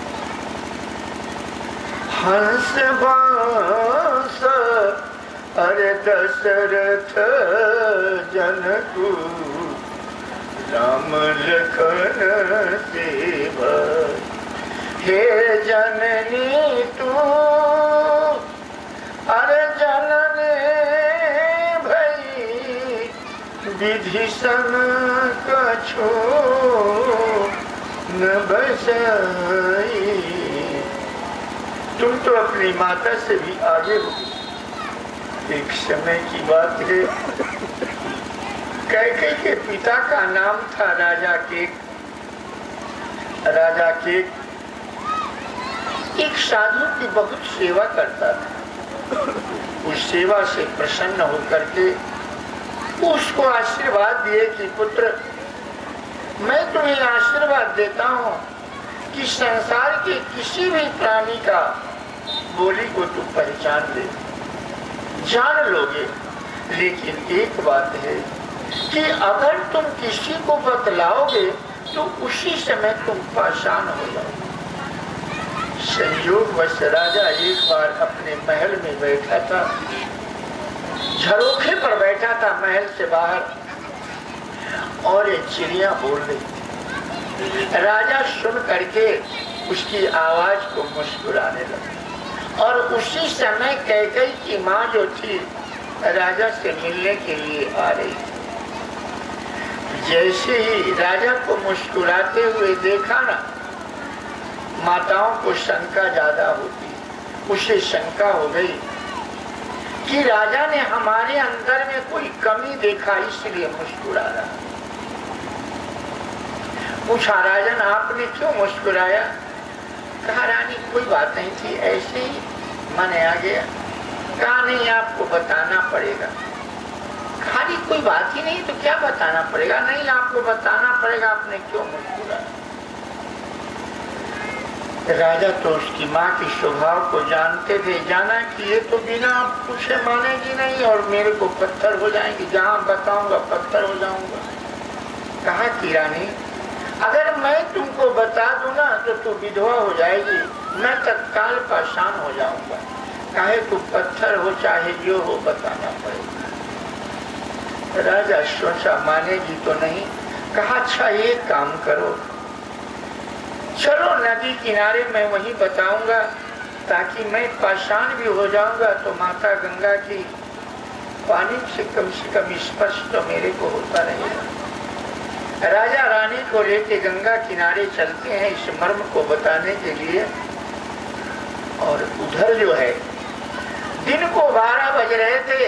हंस बांस अरे दशरथ जनकु राम लखन सेवा। हे जननी तू अरे जननी भई विभीषण कछु न बसाई। तुम तो अपनी माता से भी आगे हो। एक समय की बात है, कैकेयी के पिता का नाम था राजा केक। राजा केक एक साधु की बहुत सेवा करता था। उस सेवा से प्रसन्न होकर के उसको आशीर्वाद दिए कि पुत्र, मैं तुम्हें आशीर्वाद देता हूँ कि संसार के किसी भी प्राणी का बोली को तुम पहचान ले, जान लोगे। लेकिन एक बात है कि अगर तुम किसी को बतलाओगे तो उसी समय तुम परेशान हो जाओगे। संयोग वश राजा एक बार अपने महल में बैठा था, झरोखे पर बैठा था महल से बाहर, और एक चिड़िया बोल रही थी। राजा सुन करके उसकी आवाज को मुस्कुराने लगा और उसी समय कैकेयी की माँ जो थी राजा से मिलने के लिए आ रही थी। जैसे ही राजा को मुस्कुराते हुए देखा ना, माताओं को शंका ज्यादा होती, उसे शंका हो गई कि राजा ने हमारे अंदर में कोई कमी देखा इसलिए मुस्कुरा रहा। पूछा, राजन आपने क्यों मुस्कुराया? कहा, रानी कोई बात नहीं थी, ऐसे ही माने आ गया। कहा नहीं आपको बताना पड़ेगा। खाली कोई बात ही नहीं तो क्या बताना पड़ेगा? नहीं आपको बताना पड़ेगा। आपने क्यों मुस्कुरा? राजा तो उसकी माँ की स्वभाव को जानते थे, जाना कि ये तो बिना पूछे मानेगी नहीं और मेरे को पत्थर हो जाएंगी, जहाँ बताऊंगा पत्थर हो जाऊंगा। कहा कि रानी अगर मैं तुमको बता दूं ना तो तू विधवा हो जाएगी, मैं तत्काल परेशान हो जाऊंगा। चाहे तू पत्थर हो चाहे जो हो बताना पड़ेगा। राजा सोचा मानेगी तो नहीं। कहा अच्छा ये काम करो, चलो नदी किनारे मैं वहीं बताऊंगा, ताकि मैं परेशान भी हो जाऊंगा तो माता गंगा की पानी से कम स्पर्श तो मेरे को होता रहेगा। राजा रानी को लेके गंगा किनारे चलते हैं इस मर्म को बताने के लिए। और उधर जो है दिन को 12 बज रहे थे।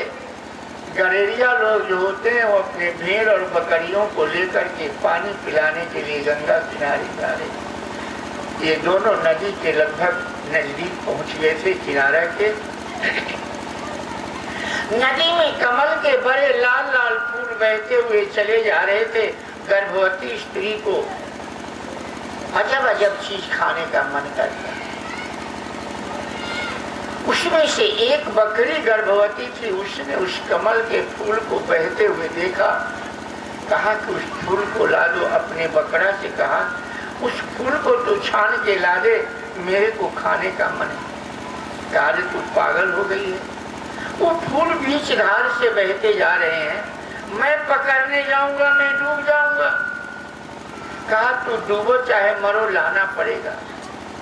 गडेरिया लोग जो होते हैं वो अपने भेड़ और बकरियों को लेकर के पानी पिलाने के लिए गंगा किनारे जा रहे। ये दोनों नदी के लगभग नजदीक पहुंच गए थे किनारा के। नदी में कमल के बड़े लाल लाल फूल बहते हुए चले जा रहे थे। गर्भवती स्त्री को अजब अजब चीज खाने का मन करता। उसमें से एक बकरी गर्भवती थी, उसने उस कमल के फूल को बहते हुए देखा। कहा कि उस फूल को ला दो। अपने बकरा से कहा उस फूल को तो छान के ला दे, मेरे को खाने का मन है। कहा तू पागल हो गई है, वो फूल बीच धार से बहते जा रहे हैं, मैं पकड़ने जाऊंगा मैं डूब जाऊंगा। कहा तू डूबो चाहे मरो लाना पड़ेगा।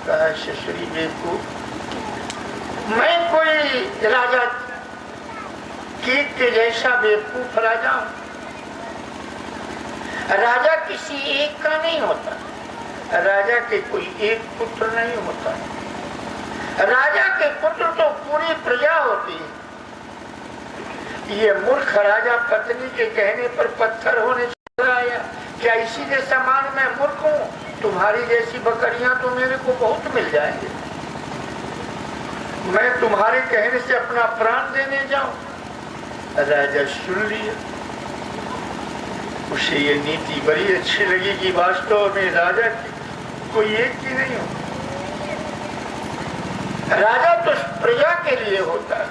कहा ससुरी बेवकूफ, मैं कोई राजा कीट के जैसा बेवकूफ राजा हूं? राजा किसी एक का नहीं होता, राजा के कोई एक पुत्र नहीं होता। राजा के पुत्र तो पूरी प्रजा होती है। ये मूर्ख राजा पत्नी के कहने पर पत्थर होने चला आया। क्या इसी के समान मैं मूर्ख हूँ? तुम्हारी जैसी बकरियां तो मेरे को बहुत मिल जाएंगे, मैं तुम्हारे कहने से अपना प्राण देने जाऊं? राजा सुन लिया। उसे ये नीति बड़ी अच्छी लगी कि वास्तव में राजा की कोई एक ही नहीं हो। राजा तो प्रजा के लिए होता है।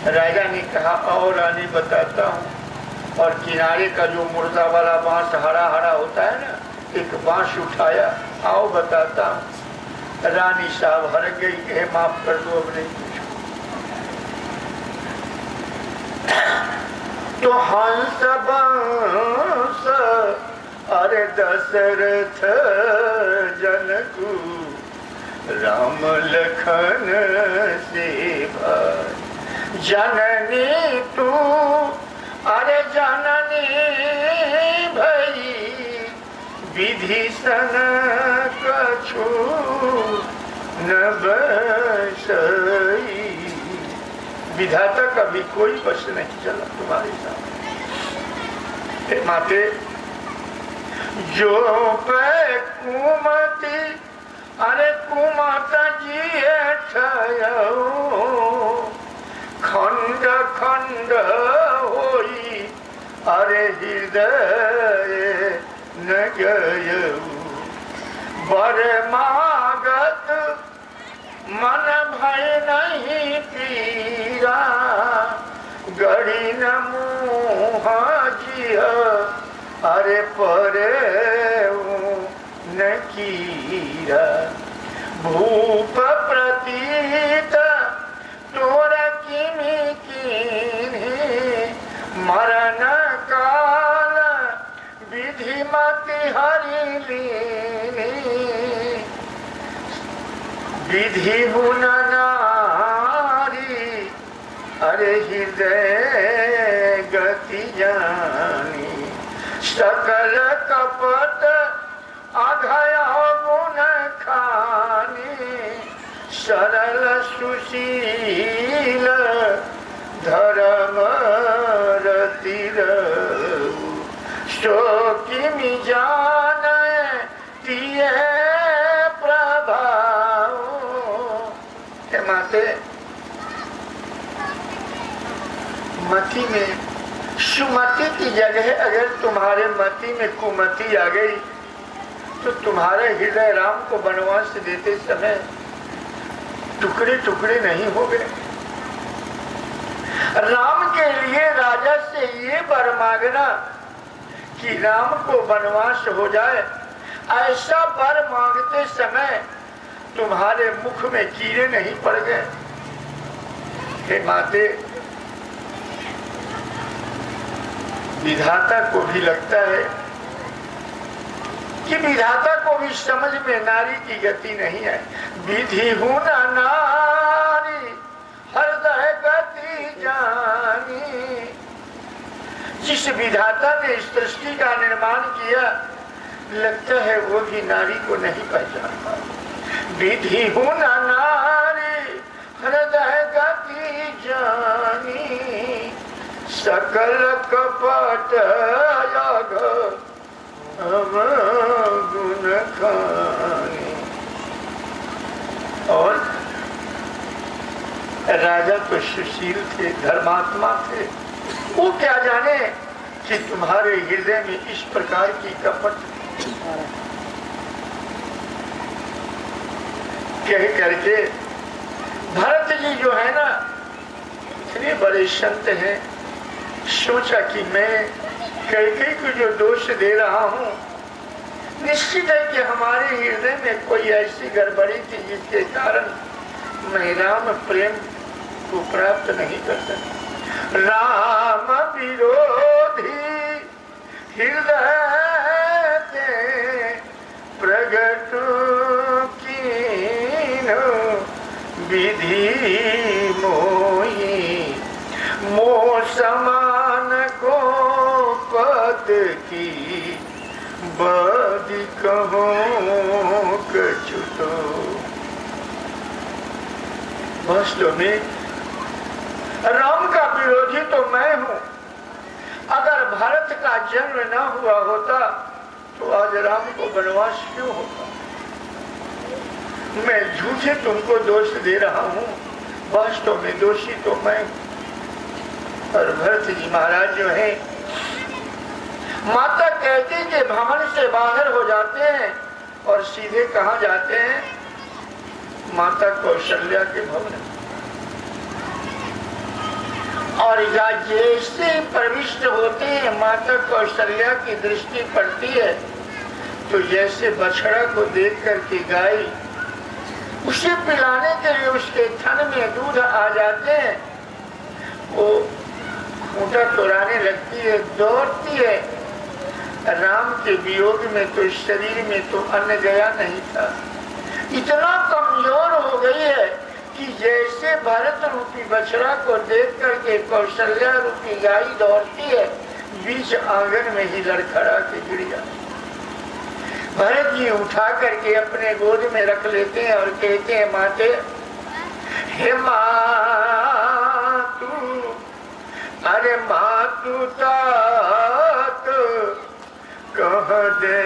राजा ने कहा और रानी बताता हूँ। और किनारे का जो मुर्दा वाला बांस हरा हरा होता है ना, एक बांस उठाया, आओ बताता हूँ। रानी साहब हर गई कि माफ कर दो अब नहीं पूछो। तो हंस बंस अरे दशरथ जनकू राम लखन से भाई। जननी तू अरे जननी भई विभीषण कछु न बसई। विधाता का भी कोई बस नहीं चला तुम्हारे साथ। माते जो पे कुमति अरे कुमाता जी खंड खंड होई अरे हृदय न गयऊ। बर मागत मन भय नहीं पीरा गड़ी न मुँह जिया अरे परे न कीरा। भूप प्रतीत तोर किमी कीन्ही मरण काल विधि मति हरि लीनी। विधि हुन नारी अरे हृदय गति जानी। सकल कपट अघय गुण खानी सरल सुशील धर्म रति रहु। सो किमि जान तिये प्रभाव। माते मति में सुमति की जगह अगर तुम्हारे मति में कुमति आ गई तो तुम्हारे हृदय राम को वनवास देते समय टुकड़े टुकड़े नहीं हो गए। राम के लिए राजा से ये वर मांगना कि राम को वनवास हो जाए, ऐसा वर मांगते समय तुम्हारे मुख में कीड़े नहीं पड़ गए। हे माते, विधाता को भी लगता है कि विधाता को भी समझ में नारी की गति नहीं है। विधि हूं ना नारी हृदय गति जानी। जिस विधाता ने इस सृष्टि का निर्माण किया, लगता है वो भी नारी को नहीं पहचानता। विधि हूं ना नारी हृदय गति जानी। सकल कपट याग गुण खानी। और राजा तो सुशील थे, धर्मात्मा थे। वो क्या जाने कि तुम्हारे हृदय में इस प्रकार की कपट कह करके भरत जी जो है ना, इतने बड़े संत हैं, सोचा कि मैं कैकेयी को जो दोष दे रहा हूँ, निश्चित है कि हमारे हृदय में कोई ऐसी गड़बड़ी थी जिसके कारण मैं राम प्रेम को प्राप्त नहीं कर सका। राम विरोधी हृदय प्रगट कीन्ह विधि मोही। मोह समान को पद की बदी कहो कछुतो। वास्तव में राम का विरोधी तो मैं हूं। अगर भारत का जन्म न हुआ होता तो आज राम को वनवास क्यों होता। मैं झूठे तुमको दोष दे रहा हूं, वास्तव में दोषी तो मैं हूं। और भरत जी महाराज जो है, माता कहती कि भवन से बाहर हो जाते हैं और सीधे कहाँ जाते हैं, माता कौशल्या के भवन। और या जैसे प्रविष्ट होते हैं, माता कौशल्या की दृष्टि पड़ती है तो जैसे बछड़ा को देख करके गाय उसे पिलाने के लिए उसके थन में दूध आ जाते हैं, वो खूंटा तोड़ाने लगती है, दौड़ती है। राम के वियोग में तो शरीर में तो अन्न गया नहीं था, इतना कमजोर हो गई है कि जैसे भरत रूपी बछड़ा को देख करके कौशल्या रूपी गाय दौड़ती है, बीच आंगन में ही लड़खड़ा के गिर जाती। भरत जी उठा करके अपने गोद में रख लेते हैं और कहते हैं, माते, हे मातु, अरे मातु तात कह दे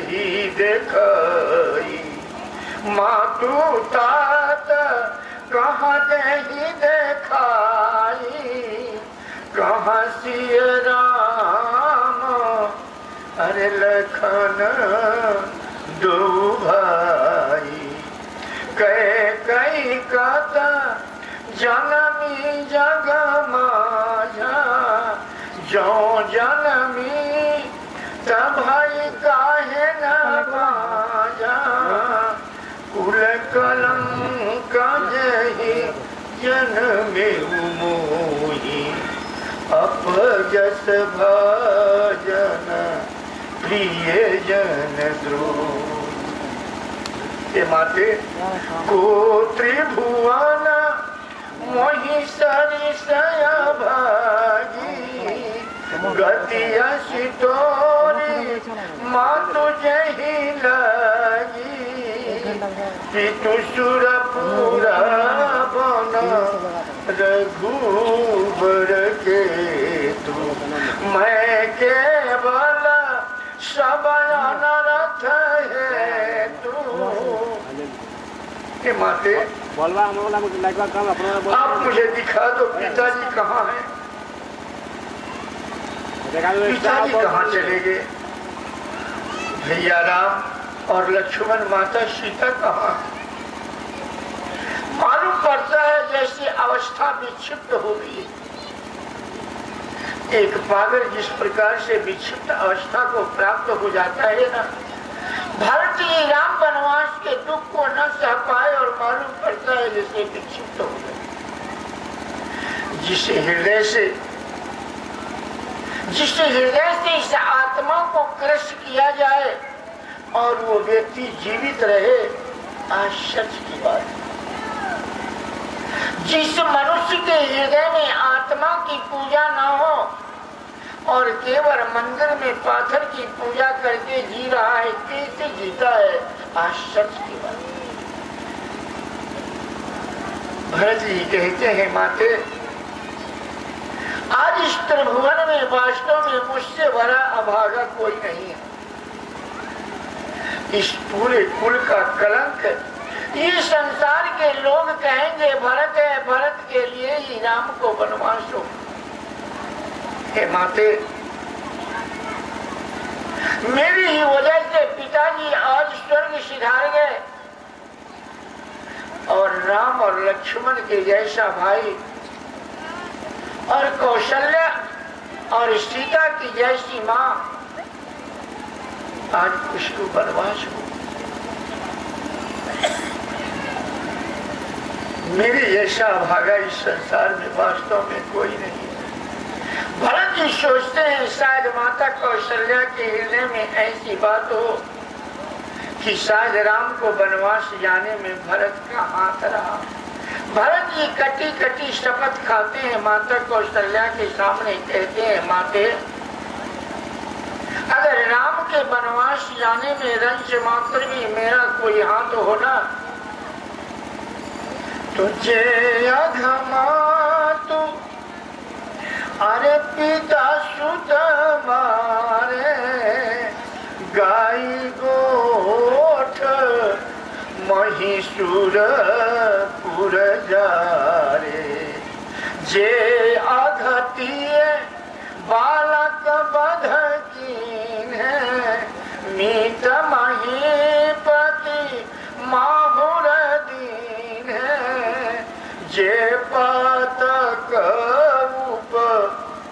ही देखाई। मातु तात कह दे ही देखाई। कहाँ सिय राम अरे लखन दो भाई। कई कथा जनमी जग माझा। जो जनमी तब भाई काहे न बाजा। कुल कलंक जहि जनमे मोही। अपजस भजन प्रिय जन द्रोह। ये माते को त्रिभुवन मोहि सरिसय भागी। गति असी तोरी मातु जही लागी। पितु सुर पूरा बन रघुबर के तू। मैं केवल सब अनर्थ है तू। हे माते, बोलवा हम वाला मुझे लाइक काम अपना बोल आप मुझे दिखा दो पिताजी कहाँ हैं? पिताजी कहाँ चले गए? भैया राम और लक्ष्मण माता सीता कहाँ? मालूम पड़ता है जैसी अवस्था विक्षिप्त हो गई। एक पागल जिस प्रकार से विक्षिप्त अवस्था को प्राप्त हो जाता है ना, भरत जी राम वनवास के दुख को न सह पाए और मालूम पड़ता है जैसे विक्षिप्त हो गए। जिस हृदय से इस आत्मा को क्रश किया जाए और वो व्यक्ति जीवित रहे, आश्चर्य की बात है। जिस मनुष्य के हृदय में आत्मा की पूजा न हो और केवल मंदिर में पाथर की पूजा करके जी रहा है, कैसे जीता है, आश्चर्य की बात। भरत जी कहते हैं माते, आज इस त्रिभुवन में वास्तव में मुझसे बड़ा अभागा कोई नहीं है। इस पूरे कुल का कलंक ये संसार के लोग कहेंगे भरत है, भरत के लिए ही राम को वनवास हो। हे माते, मेरी ही वजह से पिताजी आज स्वर्ग सिधार गए और राम और लक्ष्मण के जैसा भाई और कौशल्या और सीता की जैसी माँ आज उसको वनवास हो। मेरे ऐसा भागा इस संसार में वास्तव में कोई नहीं। भरत जी सोचते हैं शायद माता कौशल्या के हृदय में ऐसी बात हो कि शायद राम को वनवास जाने में भरत का हाथ रहा। भरत जी कटी कटी शपथ खाते हैं, माता कौशल्या के सामने कहते हैं, माते अगर राम के वनवास जाने में रंच मात्र भी मेरा कोई हाथ हो ना, तुझे अघमा तू अरे पिता सुत मारे, गाय गोठ महिषुर पुर जारे, जे अघतिए बालक बध कीन है, मीत महीपति माहुर दीन है, जे पातक उप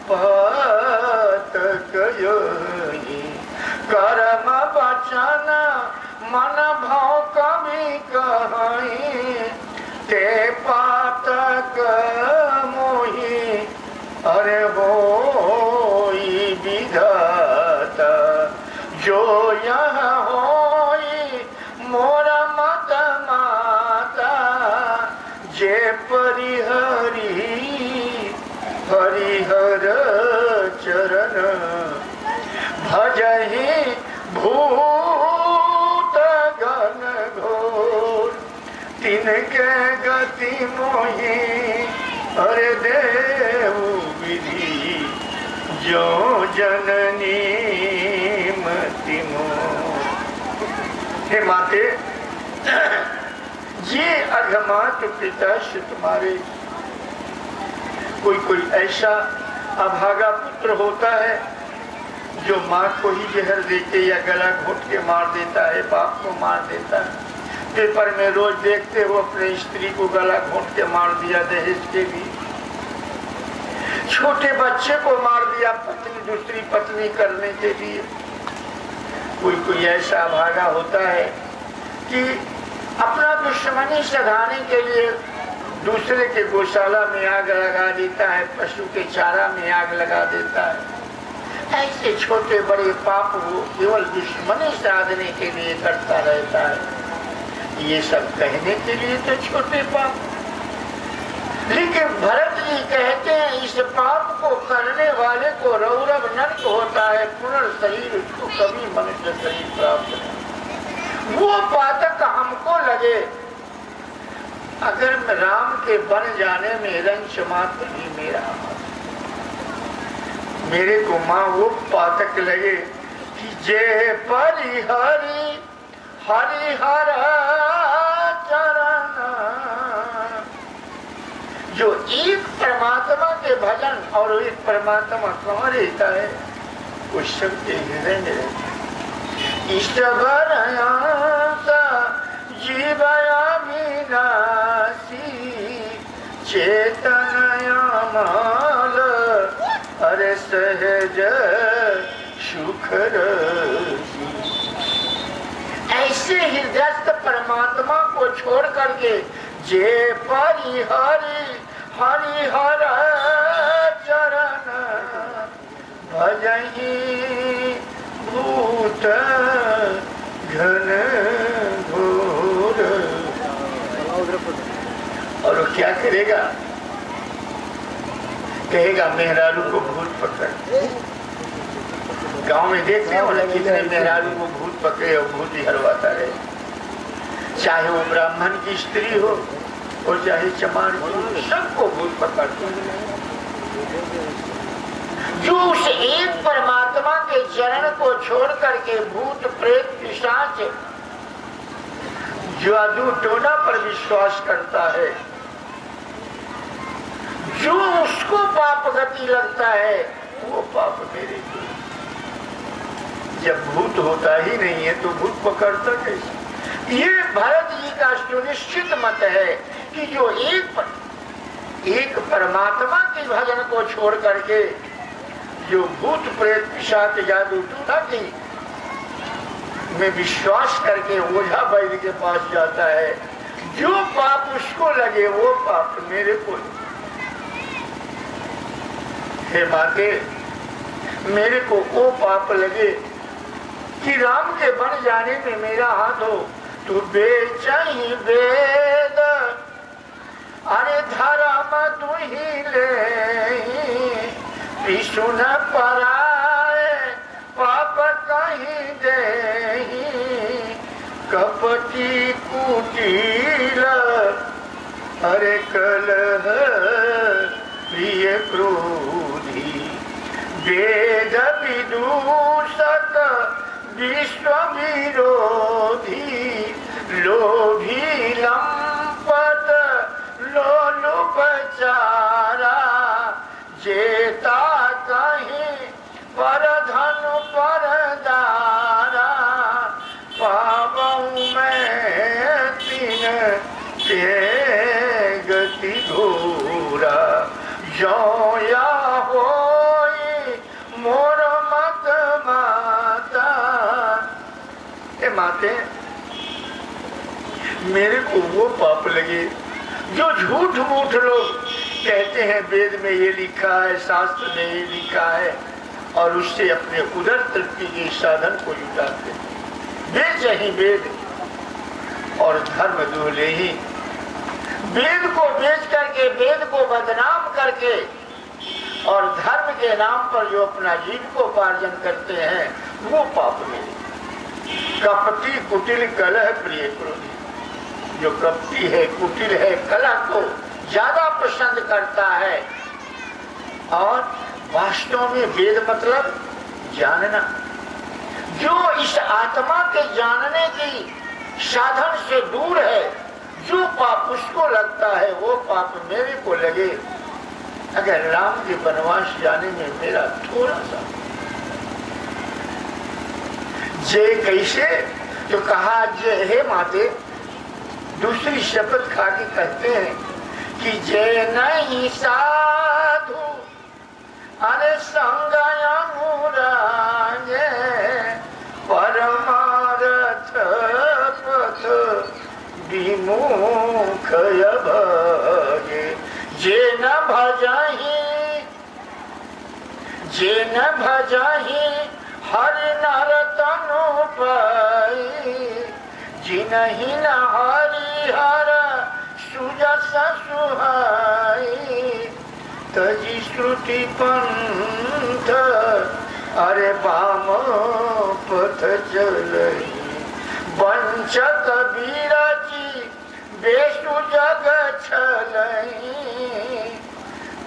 पातक योनि, कर्म वचन मन भाव कभी कहीं, ते पातक मोहि अरे होई विधाता, जो यह होई मोरा मत माता, जे परिहरी हरिहर चरण, भजहि भूत गण घोर, तिनके गति मोहि अरे देव विधि, जो जननी मति मोर। हे माते, ये अघमात पिता से तुम्हारे कोई ऐसा अभागा पुत्र होता है जो माँ को ही जहर देके या गला घोट के मार देता है, बाप को मार देता है। पेपर में रोज देखते हो अपने स्त्री को गला घोट के मार दिया दहेज के भी, छोटे बच्चे को मार दिया पत्नी दूसरी पत्नी करने के लिए। कोई ऐसा भागा होता है कि अपना दुश्मनी सधाने के लिए दूसरे के गौशाला में आग लगा देता है, पशु के चारा में आग लगा देता है। ऐसे छोटे बड़े पाप वो केवल दुश्मनी साधने के लिए करता रहता है। ये सब कहने के लिए तो छोटे पाप, लेकिन भरत जी कहते हैं इस पाप को करने वाले को रौरव नरक होता है, पुनर्शरीर उसको कभी मनुष्य शरीर प्राप्त नहीं। वो पातक हमको लगे अगर राम के बन जाने में रंच मात्र भी मेरा, मेरे को माँ वो पातक लगे कि जे परिहरि हरिहर चरण, एक परमात्मा के भजन और एक परमात्मा कहाँ रहता है? उस सबके हृदय में रहता है। ईश्वरयांता जीवयाविनाशी चेतनयामाल अरे सहज सुख रसी। ऐसे हृदयस्थ परमात्मा को छोड़ करके जे परिहरि हरिहर चरण भजहि भूत घन घोर। और वो क्या करेगा? कहेगा मेहरारू को भूत पकड़। गांव में देखते हो ना कितने मेहरारू को भूत पकड़े और भूत ही हरवाता रहे, चाहे वो ब्राह्मण की स्त्री हो और चाहे चमार की, सबको भूत पकड़ते। जो उस एक परमात्मा के चरण को छोड़ करके भूत प्रेत पिशाच जादू टोना पर विश्वास करता है, जो उसको पाप गति लगता है, वो पाप मेरे को। जब भूत होता ही नहीं है तो भूत पकड़ता कैसे? ये भरत जी का सुनिश्चित मत है कि जो एक परमात्मा के भजन को छोड़ करके जो भूत प्रेत पिशाच जादू टोना की में विश्वास करके ओझा वैद्य के पास जाता है, जो पाप उसको लगे वो पाप मेरे को। हे माते, मेरे को वो पाप लगे कि राम के बन जाने में मेरा हाथ हो, तू बेचही वेद अरे धर्म तू ही ले विष्णु न पराए पाप कहीं दे कपटी कुटिल अरे कलह प्रिय क्रोधी वेद विदूषक विश्व विरोधी लोभी लंपट लोलुपचारा जेता कहीं पर धनु पर दारा पावऊं मैं तीन के गति घोरा जो या होई मोर मत माता। ए माते, मेरे को वो पाप लगे जो झूठ मूठ लोग कहते हैं वेद में ये लिखा है, शास्त्र में ये लिखा है, और उससे अपने उदर तृप्ति के साधन को जुटाते। बेच ही वेद और धर्म दूल्हे ही। वेद को बेच करके, वेद को बदनाम करके और धर्म के नाम पर जो अपना जीविकोपार्जन करते हैं वो पाप में। कपटी कुटिल कलह प्रिय क्रोधी। जो कपटी है, कुटिल है, कलह को ज्यादा पसंद करता है। और वास्तव में वेद मतलब जानना। जो इस आत्मा के जानने की साधन से दूर है, जो पाप उसको लगता है वो पाप मेरे को लगे। अगर राम के वनवास जाने में मेरा थोड़ा सा जय कैसे तो कहा जय हे माते। दूसरी शपथ खा के कहते हैं कि जय नहीं साधु अरे संग अनुरागे परमारथ पथ विमुख भगे जे न भजहि हरि नर तनु पाई जिनहि न हरिहर सुजस सुहाई तजी श्रुति पंथ अरे बाम पथ चलई वंचक बीरची बेसु जग छलई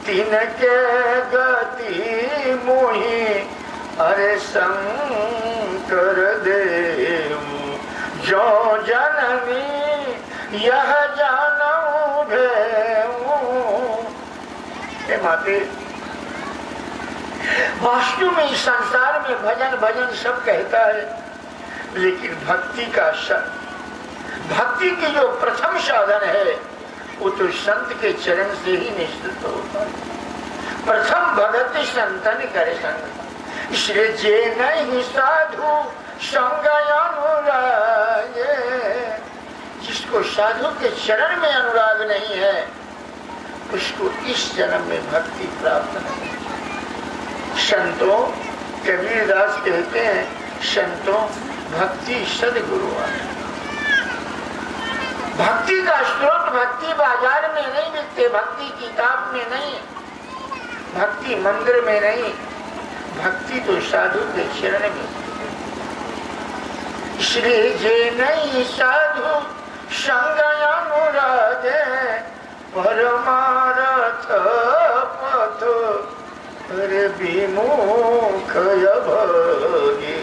तिनके गति मोहि अरे शंकर देव जो जननी यह जानऊ भेऊ माते, वास्तव में इस संसार में भजन भजन सब कहता है, लेकिन भक्ति की जो प्रथम साधन है वो तो संत के चरण से ही निश्चित होता है। प्रथम भगत संतन करे संग, इसलिए जे नहीं साधु संग अनुरागे, जिसको साधु के चरण में अनुराग नहीं है उसको इस जन्म में भक्ति प्राप्त नहीं। संतों, कबीरदास कहते हैं, संतों भक्ति सदगुरु है। भक्ति का स्रोत भक्ति बाजार में नहीं मिलते, भक्ति किताब में नहीं, भक्ति मंदिर में नहीं, भक्ति तो साधु के चरण में। इसलिए जे नहीं साधु संग अनुरागे, परमारथ पथ विमुख भगे।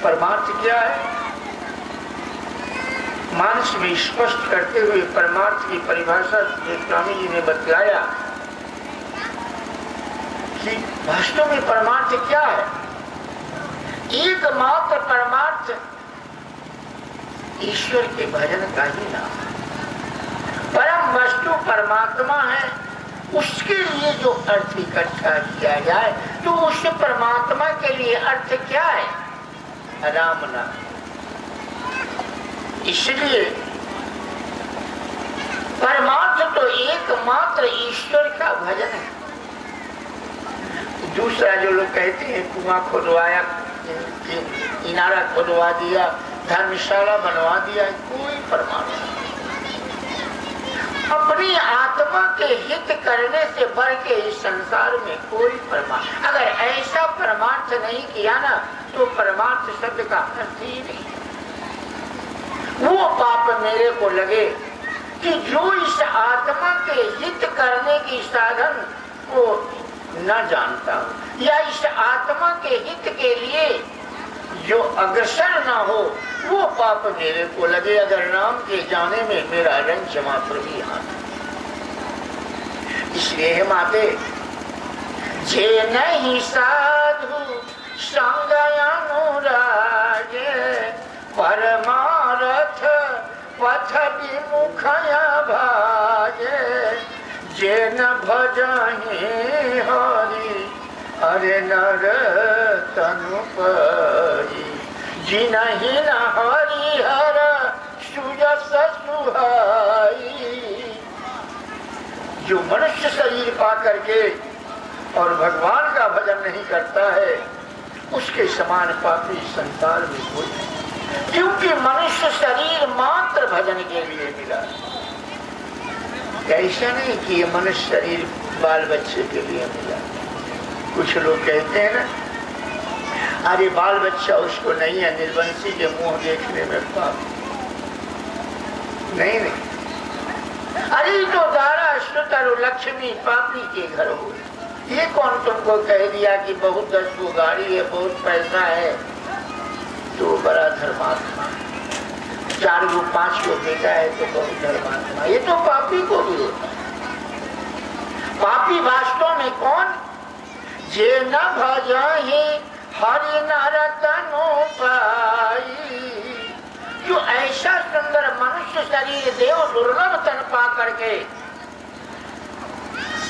परमार्थ क्या है? मानस में स्पष्ट करते हुए परमार्थ की परिभाषा जो स्वामी जी ने बतलाया कि वास्तव में परमार्थ क्या है। एकमात्र परमार्थ ईश्वर के भजन का ही नाम है। परम वस्तु परमात्मा है, उसके लिए जो अर्थ इकट्ठा किया जाए तो उस परमात्मा के लिए अर्थ क्या है? राम नाम। इसलिए परमार्थ तो एकमात्र ईश्वर का भजन है। दूसरा जो लोग कहते हैं कुआं खुदवाया, इनारा खुदवा दिया, धर्मशाला बनवा दिया, कोई परमार्थ नहीं। अपनी आत्मा के हित करने से बढ़ के इस संसार में कोई परमार्थ, अगर ऐसा परमार्थ नहीं किया ना तो परमार्थ शब्द का अर्थ ही नहीं। वो पाप मेरे को लगे कि जो इस आत्मा के हित करने की साधन को न जानता हो या इस आत्मा के हित के लिए जो अग्रसर ना हो, वो पाप मेरे को लगे अगर नाम के जाने में मेरा रंच मात्र भी हाथ। इसलिए माते, जे नहीं साधु संग अनुरागे, परमारथ पथ विमुख भागे, जे न भजहि हरि अरे नर तनु परी, जिनहि न हरिहर सुयस सुहाई। जो मनुष्य शरीर पा करके और भगवान का भजन नहीं करता है उसके समान पापी संसार में कोई नहीं, क्योंकि मनुष्य शरीर मात्र भजन के लिए मिला। ऐसा नहीं कि ये मनुष्य शरीर बाल बच्चे के लिए मिला। कुछ लोग कहते हैं ना, अरे बाल बच्चा उसको नहीं है, निर्वंशी के मुंह देखने में पाप। नहीं नहीं, अरे तो दारा श्रुतरु लक्ष्मी पापी के घर हो। ये कौन तुमको कह दिया कि बहुत 10 को गाड़ी है, बहुत पैसा है तो बड़ा धर्मात्मा, 4 को 5 को बेटा है तो बहुत धर्मात्मा। ये तो पापी को भी होता है। पापी वास्तव में कौन? जे न भजहि हरि नर तनु पाई। जो ऐसा सुंदर मनुष्य शरीर देव दुर्लभ तन पा करके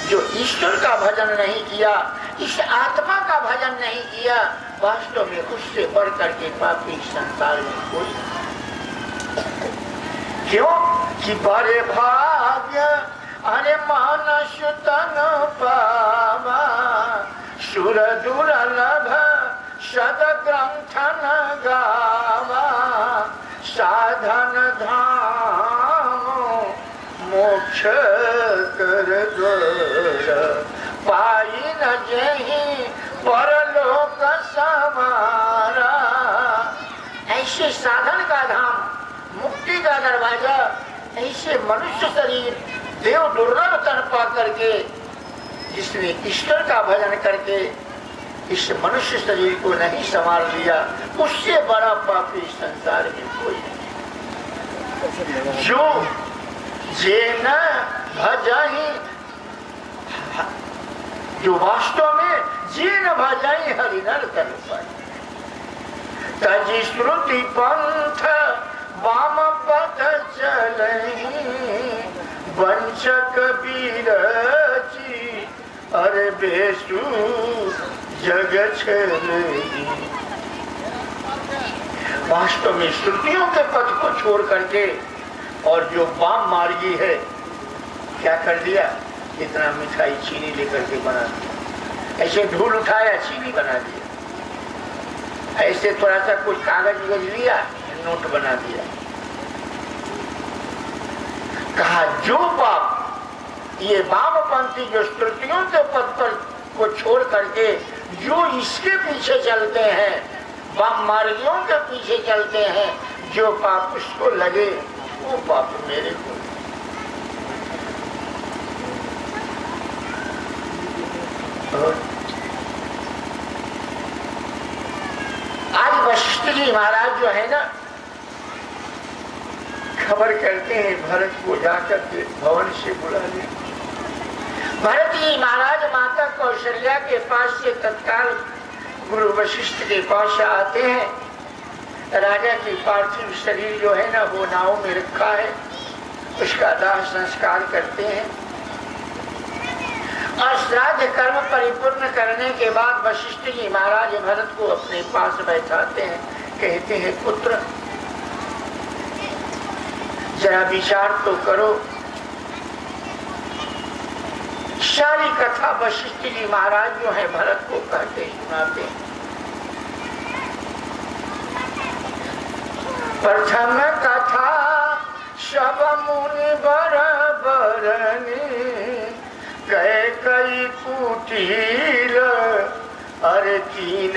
जो ईश्वर का भजन नहीं किया, इस आत्मा का भजन नहीं किया, वास्तव में उससे बढ़ करके पापी संसार में कोई। क्यों कि बड़े भाग्य अरे मानस तन पावा, सुर दुर्लभ सद ग्रंथन गावा, साधन धाम मोक्ष कर द्वार, पाई न जहीं परलोक समारा। ऐसे साधन का धाम, मुक्ति का दरवाजा, ऐसे मनुष्य शरीर देव दुर्लभ तन पा करके जिसने ईश्वर का भजन करके इस मनुष्य शरीर को नहीं संभाल लिया, उससे बड़ा पापी संसार में कोई नहीं। जो जे न भजहि जो वास्तव में जीन भजाई हरिनर कर पाए। तजी श्रुति पंथ वाम पथ चलहि वंशक बीरची अरे बेसु जग छलहि। वास्तव में श्रुतियों के पथ को छोड़ करके और जो वाम मार्गी है क्या कर दिया, इतना मिठाई चीनी लेकर के बना दिया, ऐसे धूल उठाया चीनी बना दिया, ऐसे थोड़ा सा कुछ कागज लिया नोट बना दिया। कहा जो पाप ये वामपंथी जो श्रुतियों के पथ पर को छोड़ करके जो इसके पीछे चलते हैं, वाम मार्गियों के पीछे चलते हैं, जो पाप उसको लगे वो पाप मेरे को। आज वशिष्ठ जी महाराज जो है ना, खबर करते हैं भरत को जाकर के भवन से बुला ले। भरत जी महाराज माता कौशल्या के पास से तत्काल गुरु वशिष्ठ के पास आते हैं। राजा की पार्थिव शरीर जो है ना वो नाव में रखा है, उसका दाह संस्कार करते हैं और श्राद्ध कर्म परिपूर्ण करने के बाद वशिष्ठ जी महाराज भरत को अपने पास बैठाते हैं। कहते हैं पुत्र जरा विचार तो करो। सारी कथा वशिष्ठ जी महाराज जो है भरत को कहते सुनाते हैं। प्रथम कथा सब मुनि बर बरनी कह कई कुटिल अरे तीन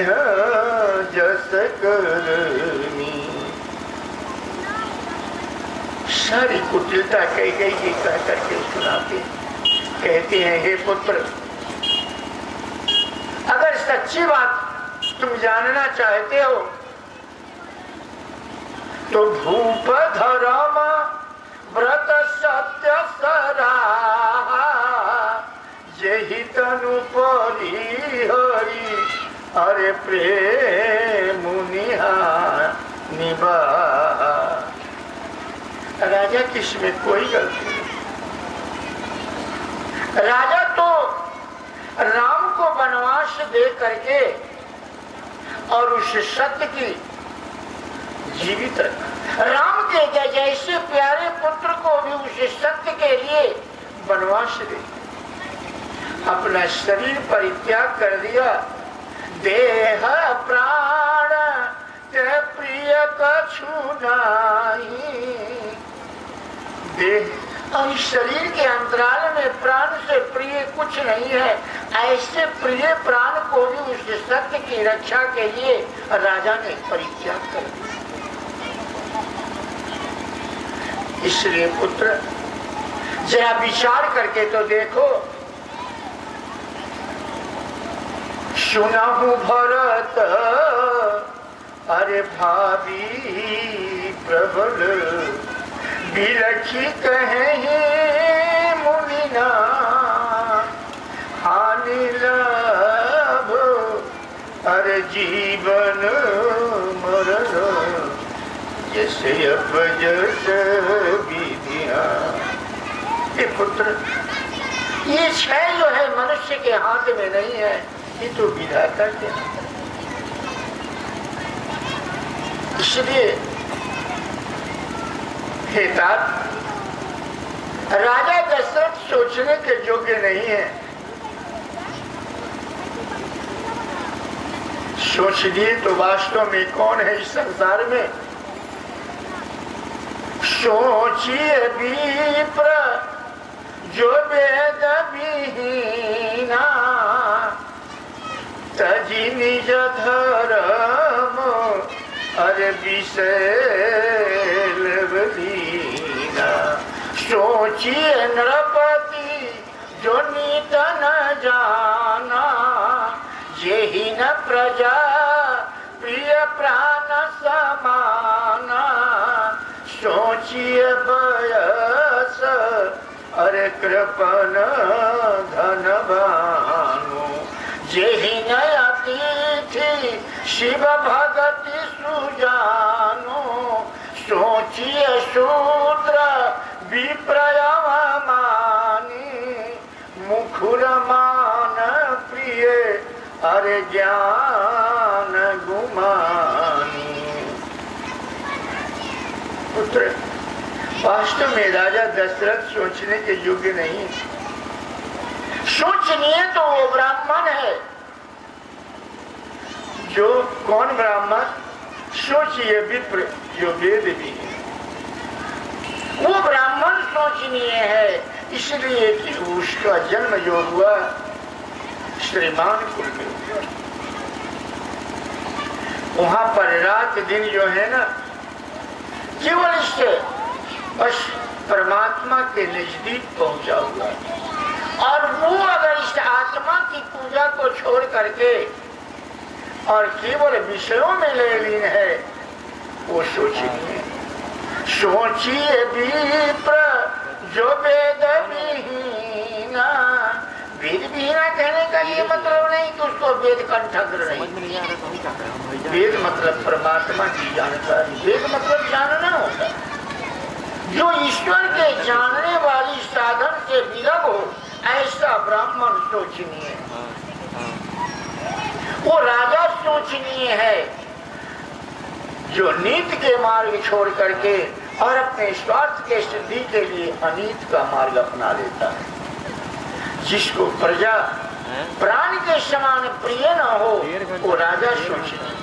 जस करनी। सारी कुटिलता कह गई कह करके सुनाते हैं। कहते हैं हे पुत्र अगर सच्ची बात तुम जानना चाहते हो तो भूप धर्म व्रत सत्य सरा यही तनु परी हरि अरे प्रेम निहा निभा। राजा किसमें कोई गलती नहीं। राजा तो राम को वनवास दे करके और उस सत्य की जीवित रखा। राम के जैसे प्यारे पुत्र को भी उस सत्य के लिए वनवास दे, अपना शरीर परित्याग कर दिया। देह प्राण ते प्रिय कछु नाही। देह और शरीर के अंतराल में प्राण से प्रिय कुछ नहीं है। ऐसे प्रिय प्राण को भी उस सत्य की रक्षा के लिए राजा ने परित्याग कर दिया। इसलिए पुत्र जरा विचार करके तो देखो। सुनहु भरत अरे भावी प्रबल बिलखी कहे मुनिना हानि लाभ अरे जीवन मरण जैसे अपजस विधिया। ये पुत्र ये क्षय जो है मनुष्य के हाथ में नहीं है, ये तो विधाता के हाथ। इसलिए हे तात राजा दशरथ सोचने के योग्य नहीं है। सोच लिए तो वास्तव में कौन है इस संसार में। सोचिए विप्र जो वेद विहीना तजी निज धर्म अरे विषय लीना। सोचिए नृपति जो नीत न जाना यही न प्रजा प्रिय प्राण समाना। सोचिए बयस अरे कृपन धनवानु जेहि नय अतिथि शिव भगति सुजानो सोचिए शूद्र विप्रयव मानी मुखुर मान प्रिय अरे ज्ञान गुमानी। पुत्र वास्तव में राजा दशरथ सोचने के योग्य नहीं, सोचनीय तो वो ब्राह्मण है। जो कौन ब्राह्मण? सोचिए विप्र जो वेद भी है, वो ब्राह्मण सोचनीय है, इसलिए कि उसका जन्म जो हुआ श्रीमान कुल में हुआ। वहां पर रात दिन जो है ना केवल इससे बस परमात्मा के नजदीक पहुंचा हुआ है। और वो अगर इस आत्मा की पूजा को छोड़ करके और केवल विषयों में लीन है, वो सोचिए सोचिए विप्र जो वेद विहीना। वेद विहीना कहने का ये मतलब नहीं कि उसको वेद कंठग्र नहीं, वेद मतलब परमात्मा की जानकारी, वेद मतलब जानना होता है। जो ईश्वर के जानने वाली साधन से विरग हो, ऐसा ब्राह्मण सोचनीय है। वो राजा सोचनीय है जो नीत के मार्ग छोड़ करके और अपने स्वार्थ के सिद्धि के लिए अनीत का मार्ग अपना लेता है। जिसको प्रजा प्राण के समान प्रिय न हो, वो राजा सोचनीय।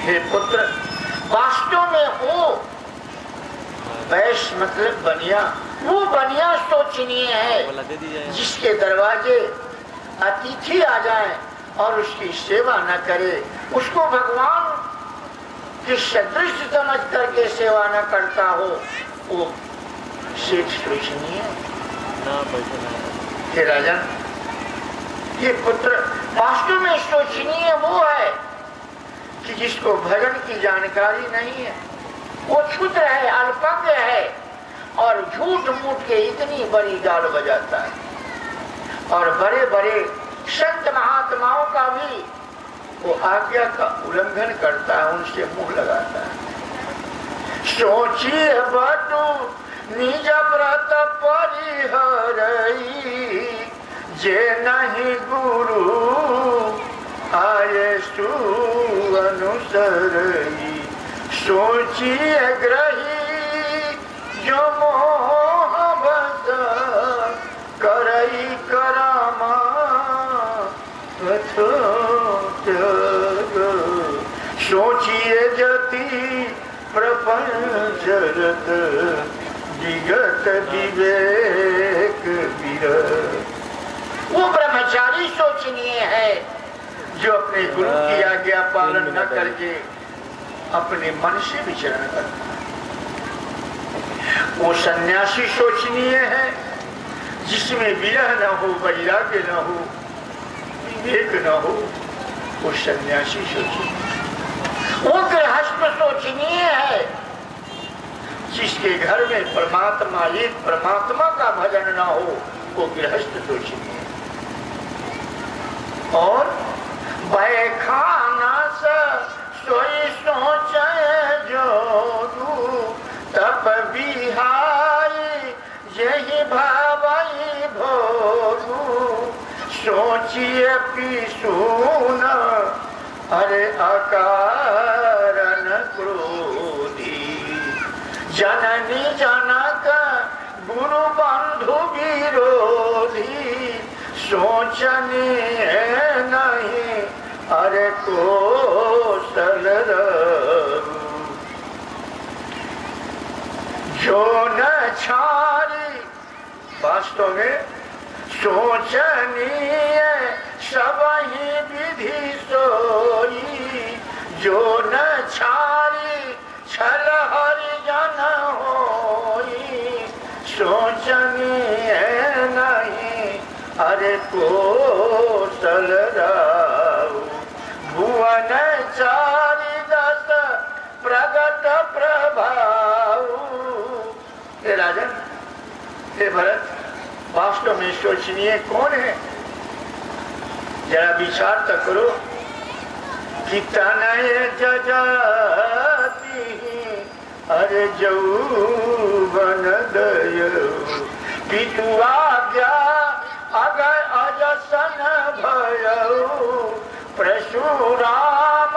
हे पुत्र, वास्तव में वो वैश्य मतलब बनिया, वो बनिया सोचनीय है जिसके दरवाजे अतिथि आ जाए और उसकी सेवा न करे, उसको भगवान के सदृश समझ करके सेवा न करता हो, वो शेख सोचनीय है। हे राजन, ये पुत्र वास्तव में सोचनीय वो है कि जिसको भजन की जानकारी नहीं है, वो क्षुद्र है, अल्पज्ञ है और झूठ मूठ के इतनी बड़ी गाल बजाता है। और बड़े बड़े संत महात्माओं का भी वो आज्ञा का उल्लंघन करता है, उनसे मुंह लगाता है। सोचिए बटू निज व्रत परिहरई, जे नहीं गुरु आये सु अनुसरई। सोचिए ग्रही जो मोह बस करई करामा सोचिए जति प्रपंच रत विगत विवेक विरत। वो ब्रह्मचारी सोचनीय है जो अपने गुरु की आज्ञा पालन न करके अपने मन से विचरण करता है। वो सन्यासी सोचनीय है जिसमें विरह न हो, वैराग्य न हो, विवेक न हो, वो सन्यासी सोचनीय। वो गृहस्थ सोचनीय है जिसके घर में परमात्मा एक परमात्मा का भजन न हो, वो गृहस्थ सोचनीय। और बैखाना सोई सोचे जोगु तप बिहाई यही भावई भोगु। सोचिए पीसून अरे अकारण क्रोधी, जननी जनक गुरु बंधु विरोधी। सोचनी नहीं अरे कोसल जो न छारी। वास्तव में सोचनीय सब ही विधि सोई, जो न छारी छल हरिजन होई। सोचनीय नहीं अरे कोसल राउ, भुवन चारि दस प्रगट प्रभाऊ। हे राजन, हे भरत, वास्तव में सोचनीय कौन है? जरा विचार तक करो कि तनय जजाति अरे जौवन दय पितु आज्ञा अगर अजसन भयो परशुराम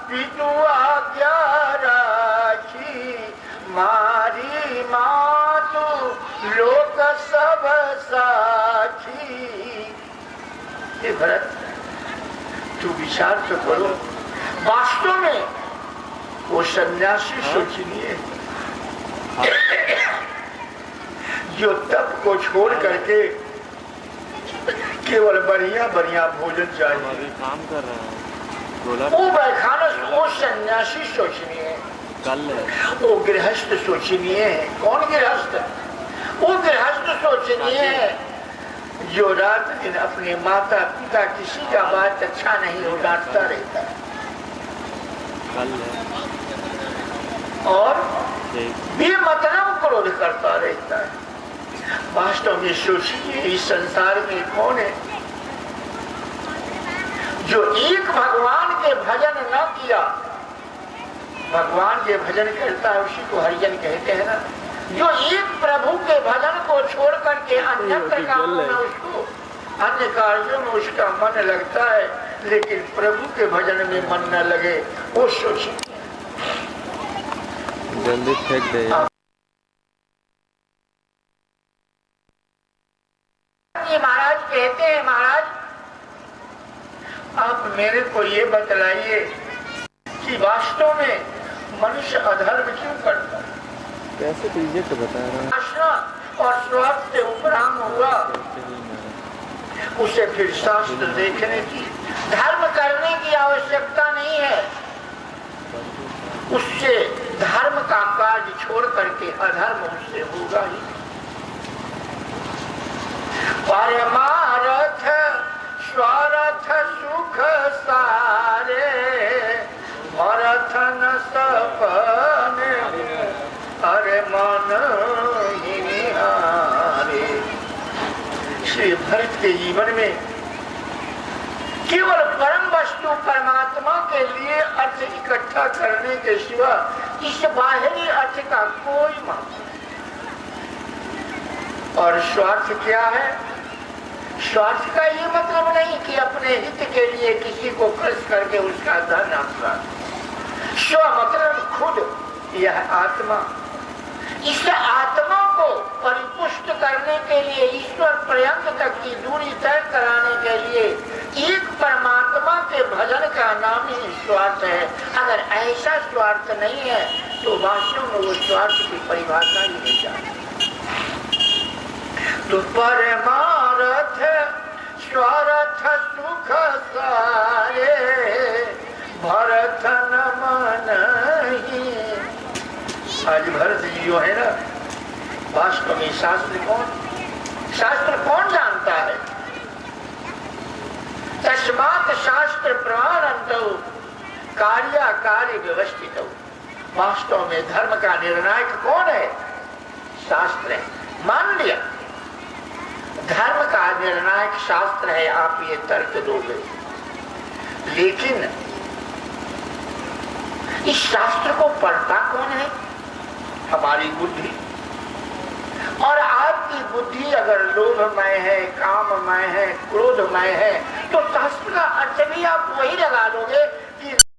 पितु आज्ञा राखी मारी मातु लोक सब साखी। हे भरत, तू विचार तो करो, वास्तव में वो सन्यासी सोचनीय जो तप को छोड़ करके केवल बढ़िया बढ़िया भोजन चाहिए, काम कर रहा है वो बैखानस, वो सन्यासी सोचनीय है, वो गृहस्थ सोचनीय है। कौन गृहस्थ? वो गृहस्थ सोचनीय है जो रात दिन अपने माता पिता किसी का बात अच्छा नहीं हो डांटता रहता है और बेमतलब क्रोध करता रहता है। वास्तव में सोचिए, इस संसार में कौन है जो एक भगवान के भजन न किया? भगवान के भजन करता है उसी को हरिजन कहते हैं ना। जो एक प्रभु के भजन को छोड़ करके अन्यत्र कामों में उसको, अन्य कार्यों में उसका मन लगता है, लेकिन प्रभु के भजन में मन न लगे, वो सोचिए। जल्दी फेंक दे। महाराज कहते हैं, महाराज आप मेरे को ये बतलाइए कि वास्तव में मनुष्य अधर्म क्यों करता है? कैसे तुझे तो बता रहा है। और स्वार्थ से उपराम हुआ, उसे फिर शास्त्र देखने की, धर्म करने की आवश्यकता नहीं है। उससे धर्म का कार्य छोड़ करके अधर्म उससे होगा ही। परमार्थ स्वार्थ सुख सारे भरत न सपने अरे मन ही निहारे। श्री भरत के जीवन में केवल परम वस्तु परमात्मा के लिए अर्थ इकट्ठा करने के सिवा इस बाहरी अर्थ का कोई मतलब नहीं। और स्वार्थ क्या है? स्वार्थ का ये मतलब नहीं कि अपने हित के लिए किसी को खर्च करके उसका धन आपका। स्व मतलब खुद, यह आत्मा। इस आत्मा को परिपुष्ट करने के लिए, ईश्वर पर्यंत तक की दूरी तय कराने के लिए एक परमात्मा के भजन का नाम ही स्वार्थ है। अगर ऐसा स्वार्थ नहीं है तो वास्तव में वो स्वार्थ की परिभाषा ही नहीं जानती। तो परमार्थ स्वार्थ सुख सारे भरत न मन ही। आज भरत जी जो है ना, वास्तव में शास्त्र कौन जानता है? तस्मात् शास्त्र प्रमाणंतो कार्याकारी व्यवस्थित। वास्तव में धर्म का निर्णायक कौन है? शास्त्र है। मान लिया धर्म का निर्णायक शास्त्र है, आप ये तर्क दोगे, लेकिन इस शास्त्र को पढ़ता कौन है? हमारी बुद्धि। और आपकी बुद्धि अगर लोभमय है, काममय है, क्रोधमय है, तो शास्त्र का अर्थ भी आप वही लगा लोगे